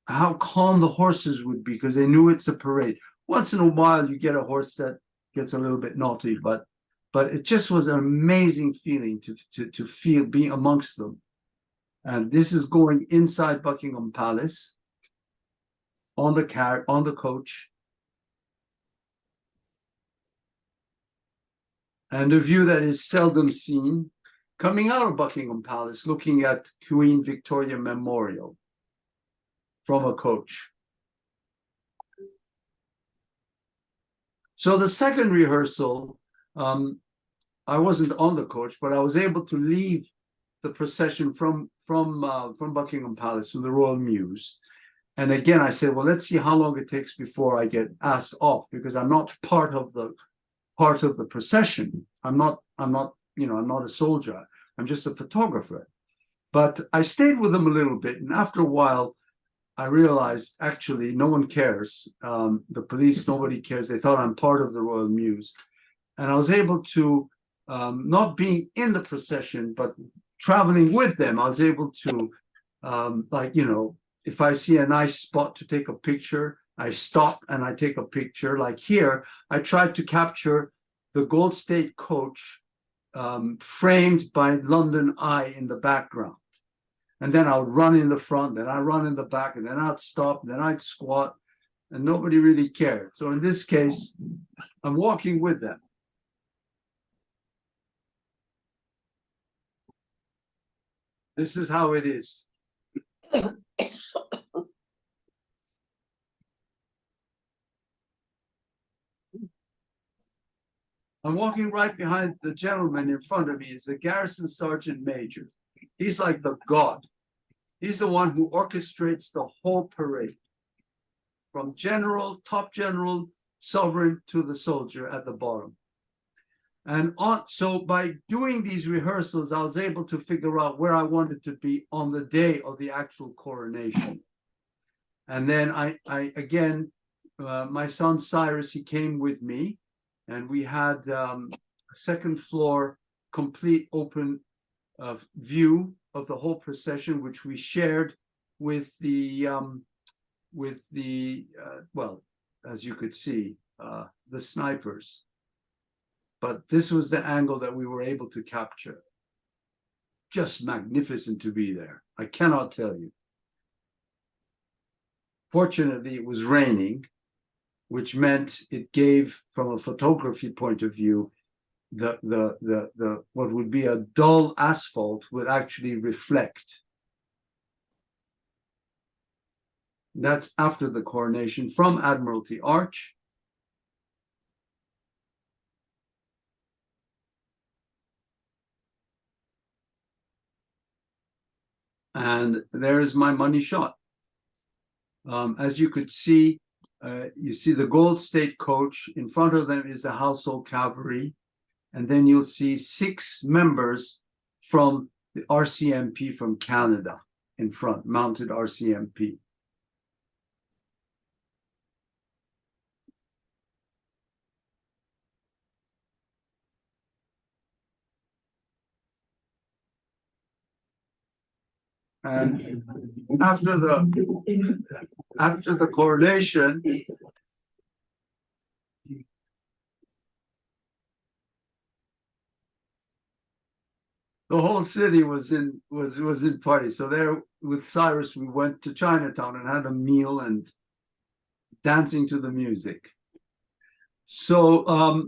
how calm the horses would be because they knew it's a parade. Once in a while, you get a horse that gets a little bit naughty, but it just was an amazing feeling to feel, be amongst them. And this is going inside Buckingham Palace. On the coach, and a view that is seldom seen, coming out of Buckingham Palace, looking at Queen Victoria Memorial from a coach. So the second rehearsal, I wasn't on the coach, but I was able to leave the procession from Buckingham Palace, from the Royal Mews. And again, I said, well, let's see how long it takes before I get asked off, because I'm not part of the procession. I'm not a soldier. I'm just a photographer. But I stayed with them a little bit, and after a while, I realized actually no one cares. The police, nobody cares. They thought I'm part of the Royal Mews, and I was able to, not being in the procession, but traveling with them. I was able to, if I see a nice spot to take a picture, I stop and I take a picture. Like here, I tried to capture the Gold State coach framed by London Eye in the background. And then I would run in the front, then I'd run in the back, and then I'd stop, and then I'd squat, and nobody really cared. So in this case, I'm walking with them. This is how it is. I'm walking right behind the gentleman in front of me is the Garrison Sergeant Major. He's like the god. He's the one who orchestrates the whole parade, from general, top general, sovereign to the soldier at the bottom. And so by doing these rehearsals, I was able to figure out where I wanted to be on the day of the actual coronation. And then I again, my son Cyrus, he came with me, and we had a second floor, complete open view of the whole procession, which we shared with the well, as you could see, the snipers. But this was the angle that we were able to capture. Just magnificent to be there. I cannot tell you. Fortunately, it was raining, which meant it gave, from a photography point of view, the what would be a dull asphalt would actually reflect. That's after the coronation from Admiralty Arch. And there's my money shot. As you could see, you see the Gold State coach. In front of them is the Household Cavalry. And then you'll see 6 members from the RCMP from Canada in front, mounted RCMP. And after the coronation, the whole city was in party. So there with Cyrus, we went to Chinatown and had a meal and dancing to the music. So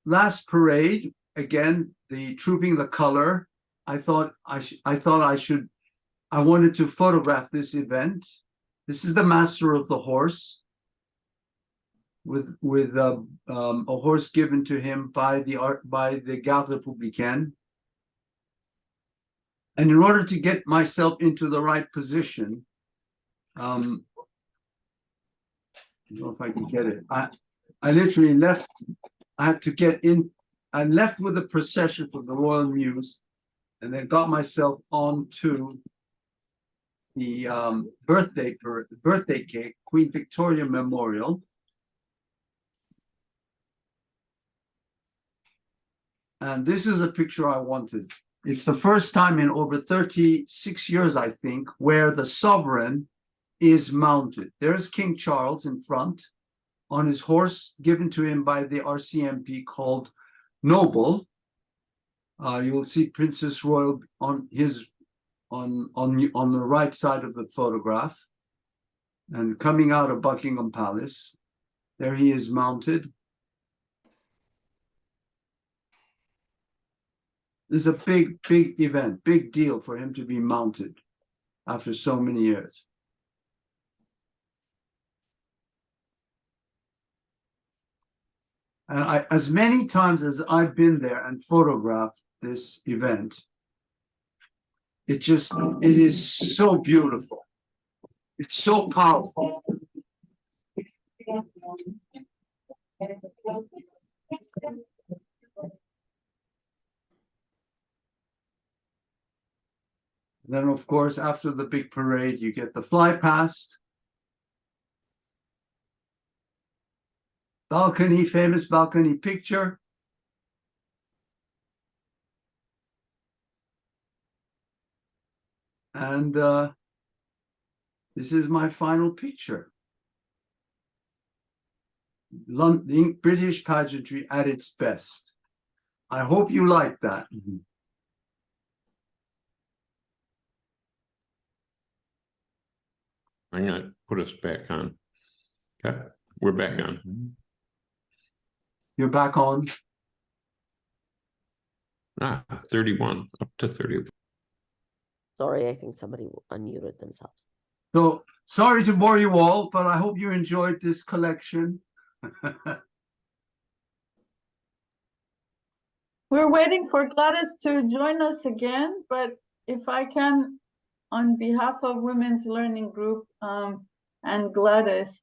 last parade, again, the trooping the color. I wanted to photograph this event. This is the master of the horse, with a horse given to him by the Garde Républicaine. And in order to get myself into the right position, I don't know if I can get it. I literally left. I had to get in. I left with the procession from the Royal Mews, and then got myself onto the birthday cake, Queen Victoria Memorial. And this is a picture I wanted. It's the first time in over 36 years, I think, where the sovereign is mounted. There's King Charles in front on his horse given to him by the RCMP called Noble. You will see Princess Royal on the right side of the photograph, and coming out of Buckingham Palace. There he is mounted. This is a big event, big deal for him to be mounted after so many years. And as many times as I've been there and photographed this event, it is so beautiful. It's so powerful. Then, of course, after the big parade, you get the fly past. Balcony, famous balcony picture. And this is my final picture. London, British pageantry at its best. I hope you like that. Hang on, put us back on. Okay, we're back on. You're back on. 31, up to 30. Sorry, I think somebody unmuted themselves. So sorry to bore you all, but I hope you enjoyed this collection. We're waiting for Gladys to join us again, but if I can, on behalf of Women's Learning Group and Gladys,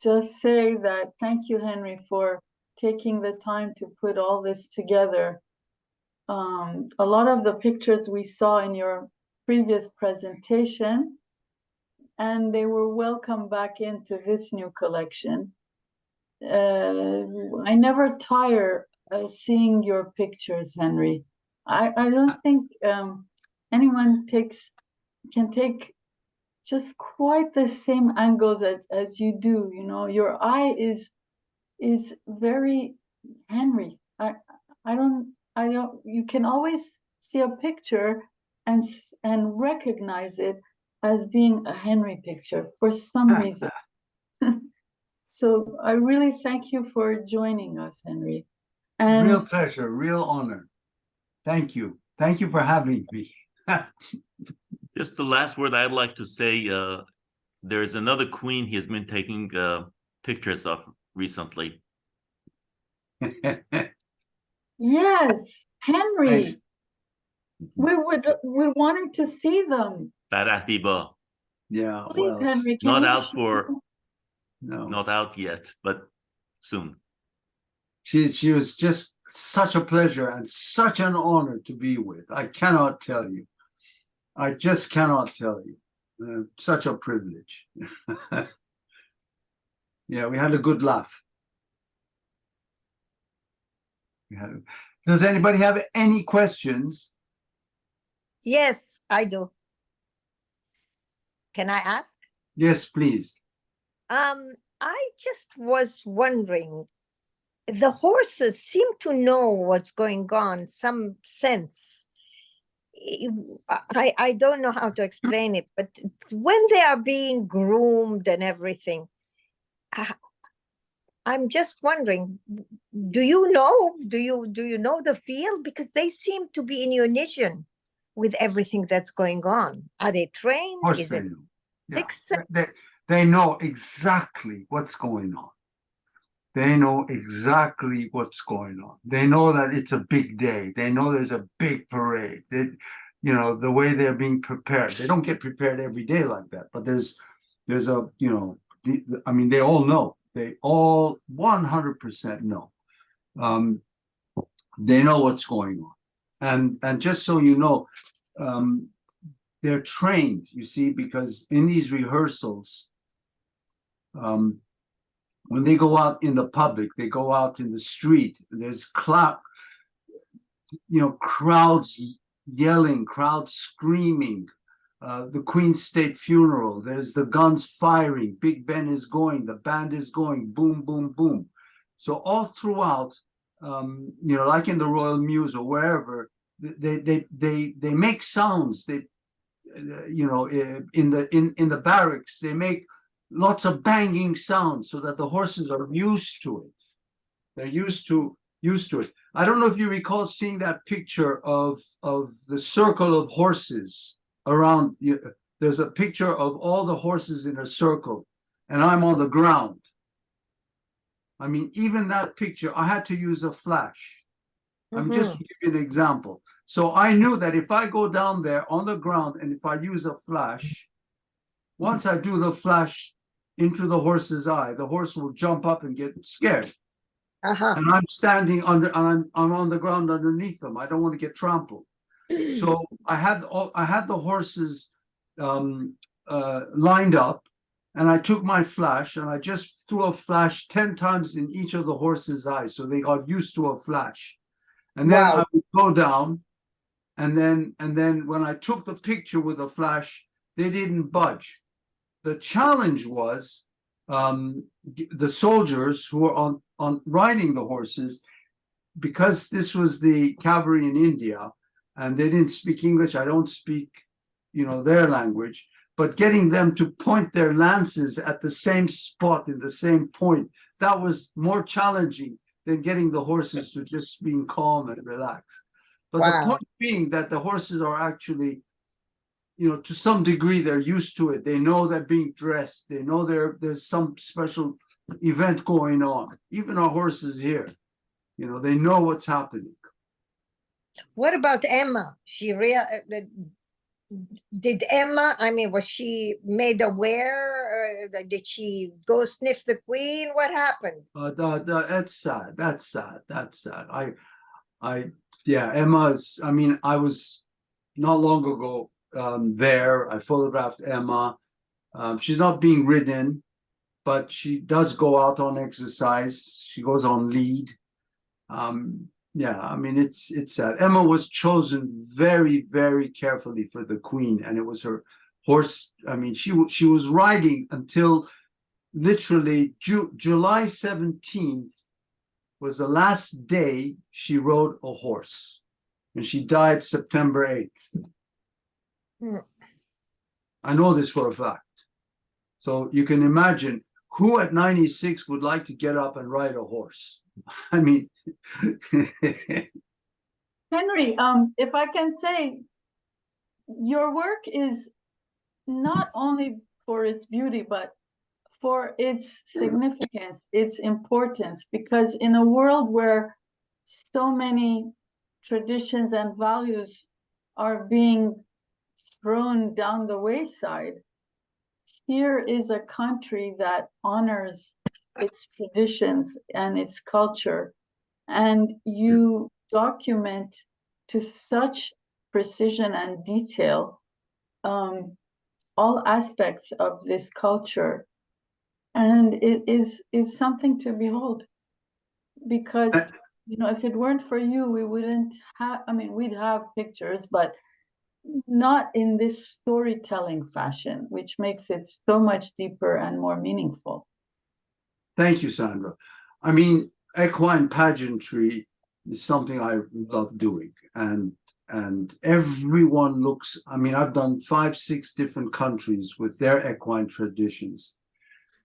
just say that thank you, Henry, for taking the time to put all this together. A lot of the pictures we saw in your previous presentation, and they were welcome back into this new collection. I never tire seeing your pictures, Henry. I don't think anyone can take just quite the same angles as you do. You know, your eye is very Henry. I don't. You can always see a picture and recognize it as being a Henry picture for some reason. So I really thank you for joining us, Henry. And real pleasure, real honor. Thank you. Thank you for having me. Just the last word I'd like to say, there's another queen he has been taking pictures of recently. yes, Henry. Thanks. We wanted to see them. Farah Yeah, Please, well, Henry. not you out show for them? no. not out yet, but soon. She was just such a pleasure and such an honor to be with. I cannot tell you. I just cannot tell you. Such a privilege. Yeah, we had a good laugh. Does anybody have any questions? Yes, I do. Can I ask? Yes, please. I just was wondering, the horses seem to know what's going on, some sense. I don't know how to explain it, but when they are being groomed and everything, I'm just wondering, do you know the feel? Because they seem to be in unison with everything that's going on. Are they trained? Of course Is they it know. Yeah. sixth sense? They know exactly what's going on. They know exactly what's going on. They know that it's a big day. They know there's a big parade. You know, the way they're being prepared. They don't get prepared every day like that, but there's a, you know, I mean, they all know. They all 100% know. They know what's going on. And just so you know, they're trained, you see, because in these rehearsals, when they go out in the public, they go out in the street, there's crowds yelling, crowds screaming, the Queen's State funeral, there's the guns firing, Big Ben is going, the band is going, boom, boom, boom. So all throughout, like in the Royal Mews or wherever, they make sounds. They, in the barracks, they make lots of banging sounds so that the horses are used to it. They're used to used to it. I don't know if you recall seeing that picture of the circle of horses around you. There's a picture of all the horses in a circle, and I'm on the ground. I mean, even that picture, I had to use a flash. I'm just to give you an example. So I knew that if I go down there on the ground and if I use a flash, once I do the flash into the horse's eye, the horse will jump up and get scared. And I'm standing under, and I'm on the ground underneath them. I don't want to get trampled. So I had the horses lined up, and I took my flash and I just threw a flash 10 times in each of the horses' eyes, so they got used to a flash. And then I would go down, and then when I took the picture with a flash, they didn't budge. The challenge was the soldiers who were on riding the horses, because this was the cavalry in India, and they didn't speak English. I don't speak, their language, but getting them to point their lances at the same spot in the same point, that was more challenging than getting the horses to just being calm and relaxed. But the point being that the horses are actually, to some degree, they're used to it. They know they're being dressed. They know there's some special event going on. Even our horses here, they know what's happening. What about Emma? Did Emma, was she made aware? Did she go sniff the queen? What happened? That's sad. That's sad. Emma's, I was not long ago there. I photographed Emma. She's not being ridden, but she does go out on exercise. She goes on lead. It's sad. Emma was chosen very, very carefully for the queen, and it was her horse. She was riding until literally July 17th was the last day she rode a horse, and she died September 8th. I know this for a fact. So you can imagine who at 96 would like to get up and ride a horse. Henry, if I can say, your work is not only for its beauty, but for its significance, its importance, because in a world where so many traditions and values are being thrown down the wayside, here is a country that honors its traditions and its culture, and you document to such precision and detail all aspects of this culture, and it is something to behold, because if it weren't for you, we wouldn't have, we'd have pictures, but not in this storytelling fashion, which makes it so much deeper and more meaningful. Thank you, Sandra. Equine pageantry is something I love doing, and everyone looks. I've done 5-6 different countries with their equine traditions,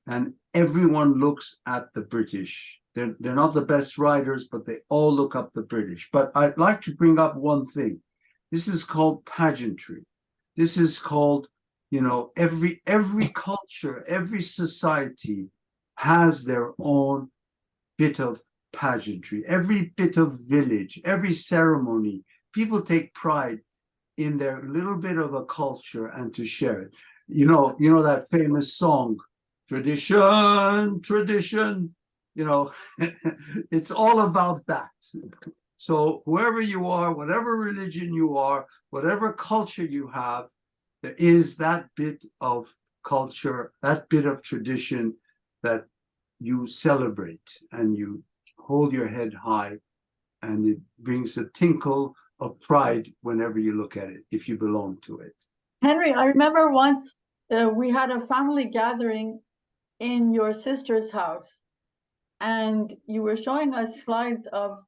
and everyone looks at the British. They're not the best riders, but they all look up the British. But I'd like to bring up one thing. This is called pageantry. This is called, every culture, every society has their own bit of pageantry, every bit of village, every ceremony. People take pride in their little bit of a culture and to share it. You know that famous song, tradition, tradition, it's all about that. So whoever you are, whatever religion you are, whatever culture you have, there is that bit of culture, that bit of tradition that you celebrate, and you hold your head high, and it brings a tinkle of pride whenever you look at it, if you belong to it. Henry, I remember once we had a family gathering in your sister's house, and you were showing us slides of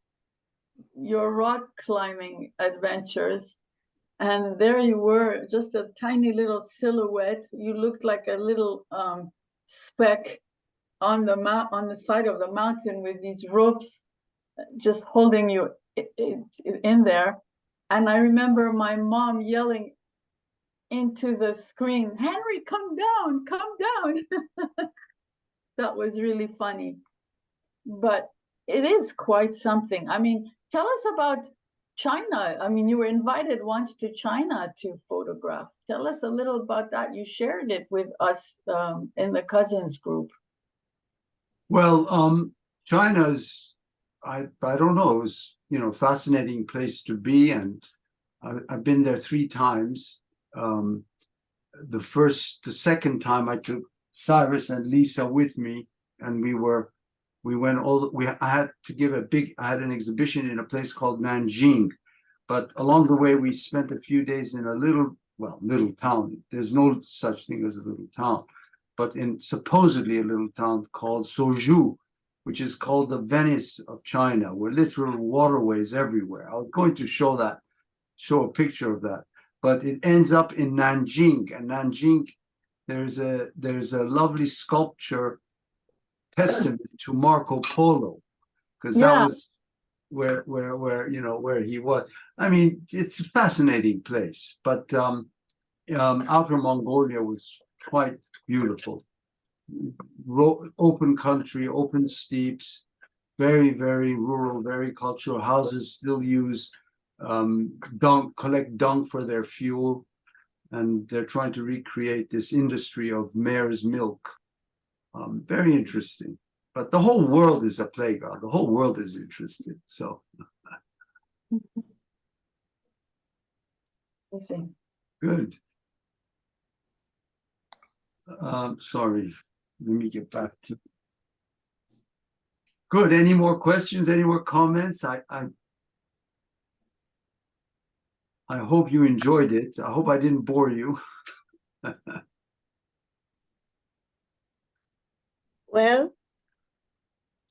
your rock climbing adventures, and there you were, just a tiny little silhouette. You looked like a little speck on the side of the mountain with these ropes just holding you in there. And I remember my mom yelling into the screen, Henry, come down, come down. That was really funny. But it is quite something. I mean, tell us about China. I mean, you were invited once to China to photograph. Tell us a little about that. You shared it with us in the cousins group. Well, China's, I don't know, it was, fascinating place to be. And I've been there 3 times. The second time I took Cyrus and Lisa with me, and I had an exhibition in a place called Nanjing, but along the way we spent a few days in a little town. There's no such thing as a little town, but in supposedly a little town called Suzhou, which is called the Venice of China, where literal waterways everywhere. I was going to show a picture of that, but it ends up in Nanjing, and Nanjing, there's a lovely sculpture testament to Marco Polo, because that was where he was. I mean, it's a fascinating place, but Outer Mongolia was quite beautiful. Open country, open steeps, very, very rural, very cultural. Houses still use collect dung for their fuel, and they're trying to recreate this industry of mare's milk. Very interesting. But the whole world is a playground. The whole world is interesting. So good. Sorry. Let me get back to. Good. Any more questions? Any more comments? I hope you enjoyed it. I hope I didn't bore you. Well,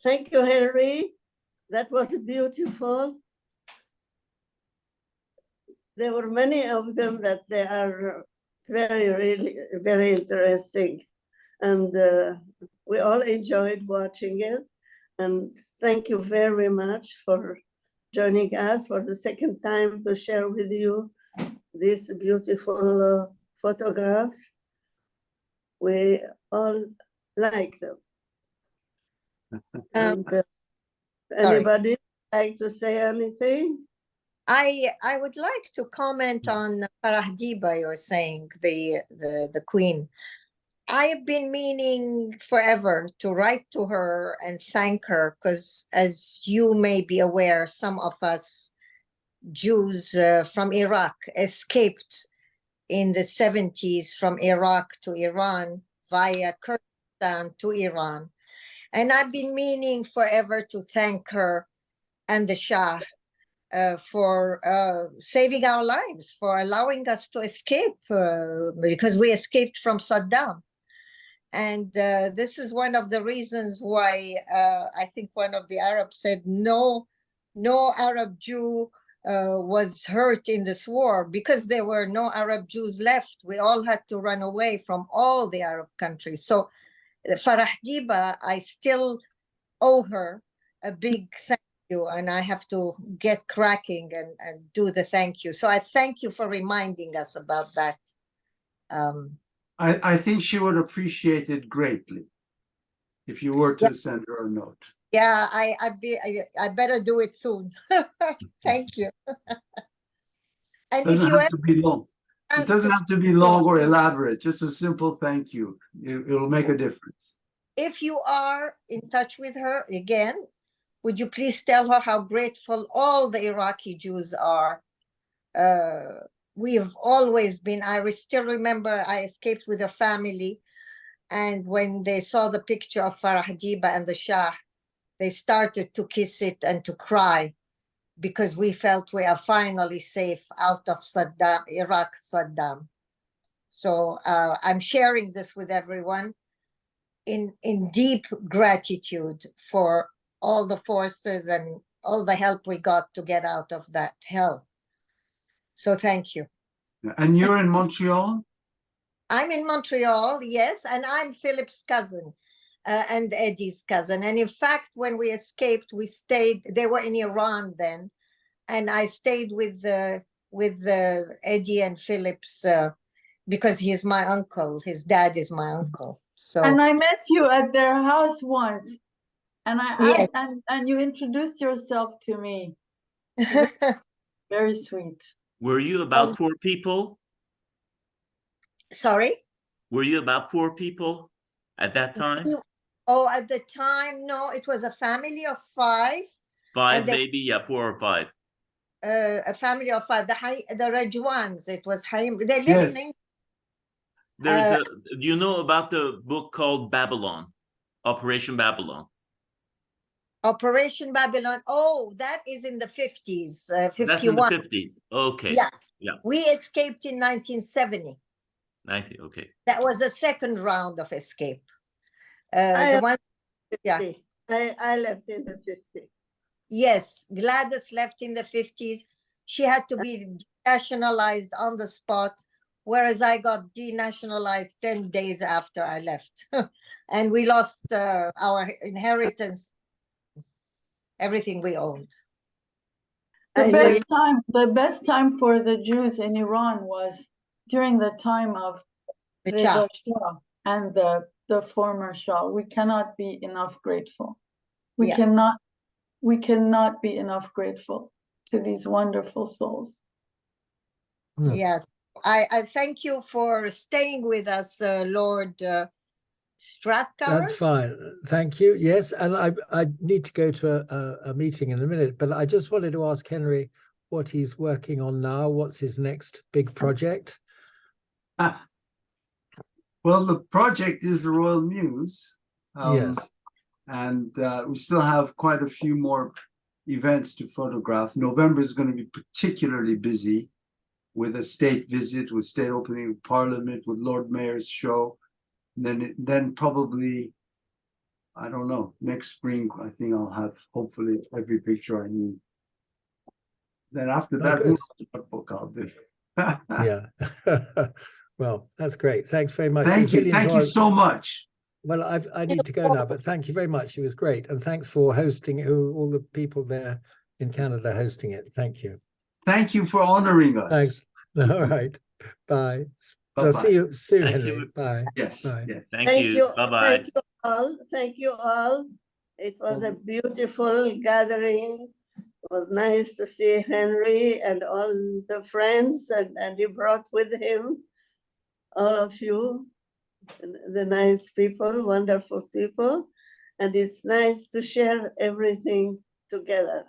thank you, Henry. That was beautiful. There were many of them that they are really very interesting. And we all enjoyed watching it. And thank you very much for joining us for the second time to share with you these beautiful photographs. We all like them. And anybody like to say anything? I would like to comment on Farah Diba, you're saying, the queen. I have been meaning forever to write to her and thank her, because as you may be aware, some of us Jews from Iraq escaped in the 70s from Iraq to Iran via Kurdistan to Iran. And I've been meaning forever to thank her and the Shah for saving our lives, for allowing us to escape, because we escaped from Saddam. And this is one of the reasons why I think one of the Arabs said no Arab Jew was hurt in this war, because there were no Arab Jews left. We all had to run away from all the Arab countries. So Farah Diba, I still owe her a big thank you, and I have to get cracking and do the thank you. So I thank you for reminding us about that. I think she would appreciate it greatly if you were to send her a note. Yeah, I better do it soon. Thank you. And Doesn't if you have to be long. It doesn't have to be long or elaborate. Just a simple thank you. It'll make a difference. If you are in touch with her again, would you please tell her how grateful all the Iraqi Jews are? We've always been. I still remember I escaped with a family, and when they saw the picture of Farah Diba and the Shah, they started to kiss it and to cry, because we felt we are finally safe out of Saddam. So I'm sharing this with everyone in deep gratitude for all the forces and all the help we got to get out of that hell. So thank you. And you're in Montreal? I'm in Montreal, yes, and I'm Philip's cousin. and Eddie's cousin. And in fact, when we escaped, we stayed. They were in Iran then, and I stayed with Eddie and Philip's because he's my uncle. His dad is my uncle. So And I met you at their house once, and I Yes. asked, and you introduced yourself to me. Very sweet. Were you about 4 people? Sorry. Were you about 4 people at that time? Oh, at the time, no, it was a family of 5. 5 and they- maybe, yeah, 4 or 5. A family of 5. The Rajwans. It was Haim. They live Yes. in England. There's a, do you know about the book called Babylon, Operation Babylon? Operation Babylon. Oh, that is in the 50s, That's in the 51. 50s. Okay. Yeah. Yeah. We escaped in 1970. 90. Okay. That was the second round of escape. I The am one, yeah. 50. I left in the 50. Yes, Gladys left in the 50s. She had to be denationalized on the spot, whereas I got denationalized 10 days after I left. And we lost our inheritance, everything we owned. The I best time for the Jews in Iran was during the time of The Reza Shah. Shah and the former Shah. We cannot be enough grateful. Yeah. We cannot be enough grateful to these wonderful souls. Yes, I thank you for staying with us, Lord Strathcona. That's fine. Thank you. Yes, and I need to go to a meeting in a minute, but I just wanted to ask Henry what he's working on now. What's his next big project? Well, the project is the Royal Muse. Yes. And we still have quite a few more events to photograph. November is going to be particularly busy with a state visit, with state opening of Parliament, with Lord Mayor's show. And then probably, I don't know, next spring, I think I'll have hopefully every picture I need. Then after that, who knows what book I'll do. Yeah. Well, that's great. Thanks very much. Thank you. Thank you so much. Well, I need to go now, but thank you very much. It was great. And thanks for hosting all the people there in Canada hosting it. Thank you. Thank you for honoring us. Thanks. All right. Bye. Bye-bye. I'll see you soon, Thank Henry. you. Bye. Yes. Bye. Yes. Thank you. Bye-bye. Thank you all. Thank you all. It was a beautiful gathering. It was nice to see Henry and all the friends, and he brought with him all of you, the nice people, wonderful people. And it's nice to share everything together.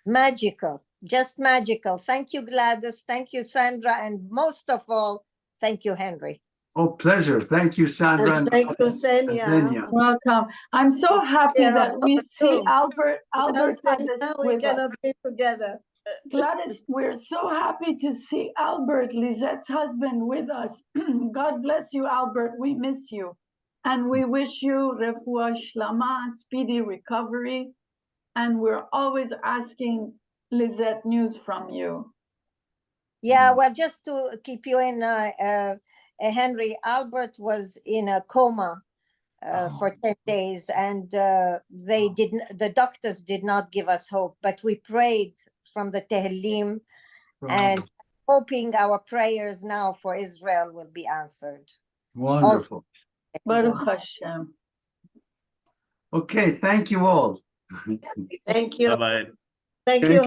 Magical, just magical. Thank you, Gladys. Thank you, Sandra. And most of all, thank you, Henry. Oh, pleasure. Thank you, Sandra. And thank you, Senya. Welcome. I'm so happy Yeah, that we see too. Albert Without at this Senya, we with us. cannot be together. Gladys, we're so happy to see Albert, Lizette's husband, with us. God bless you, Albert. We miss you. And we wish you refuah shlama, speedy recovery. And we're always asking Lizette news from you. Yeah, well, just to keep you in, Henry, Albert was in a coma for 10 days, and the doctors did not give us hope, but we prayed from the Tehillim, and hoping our prayers now for Israel will be answered. Wonderful. Baruch Hashem. Okay, thank you all. Thank you. Bye-bye. Thank you.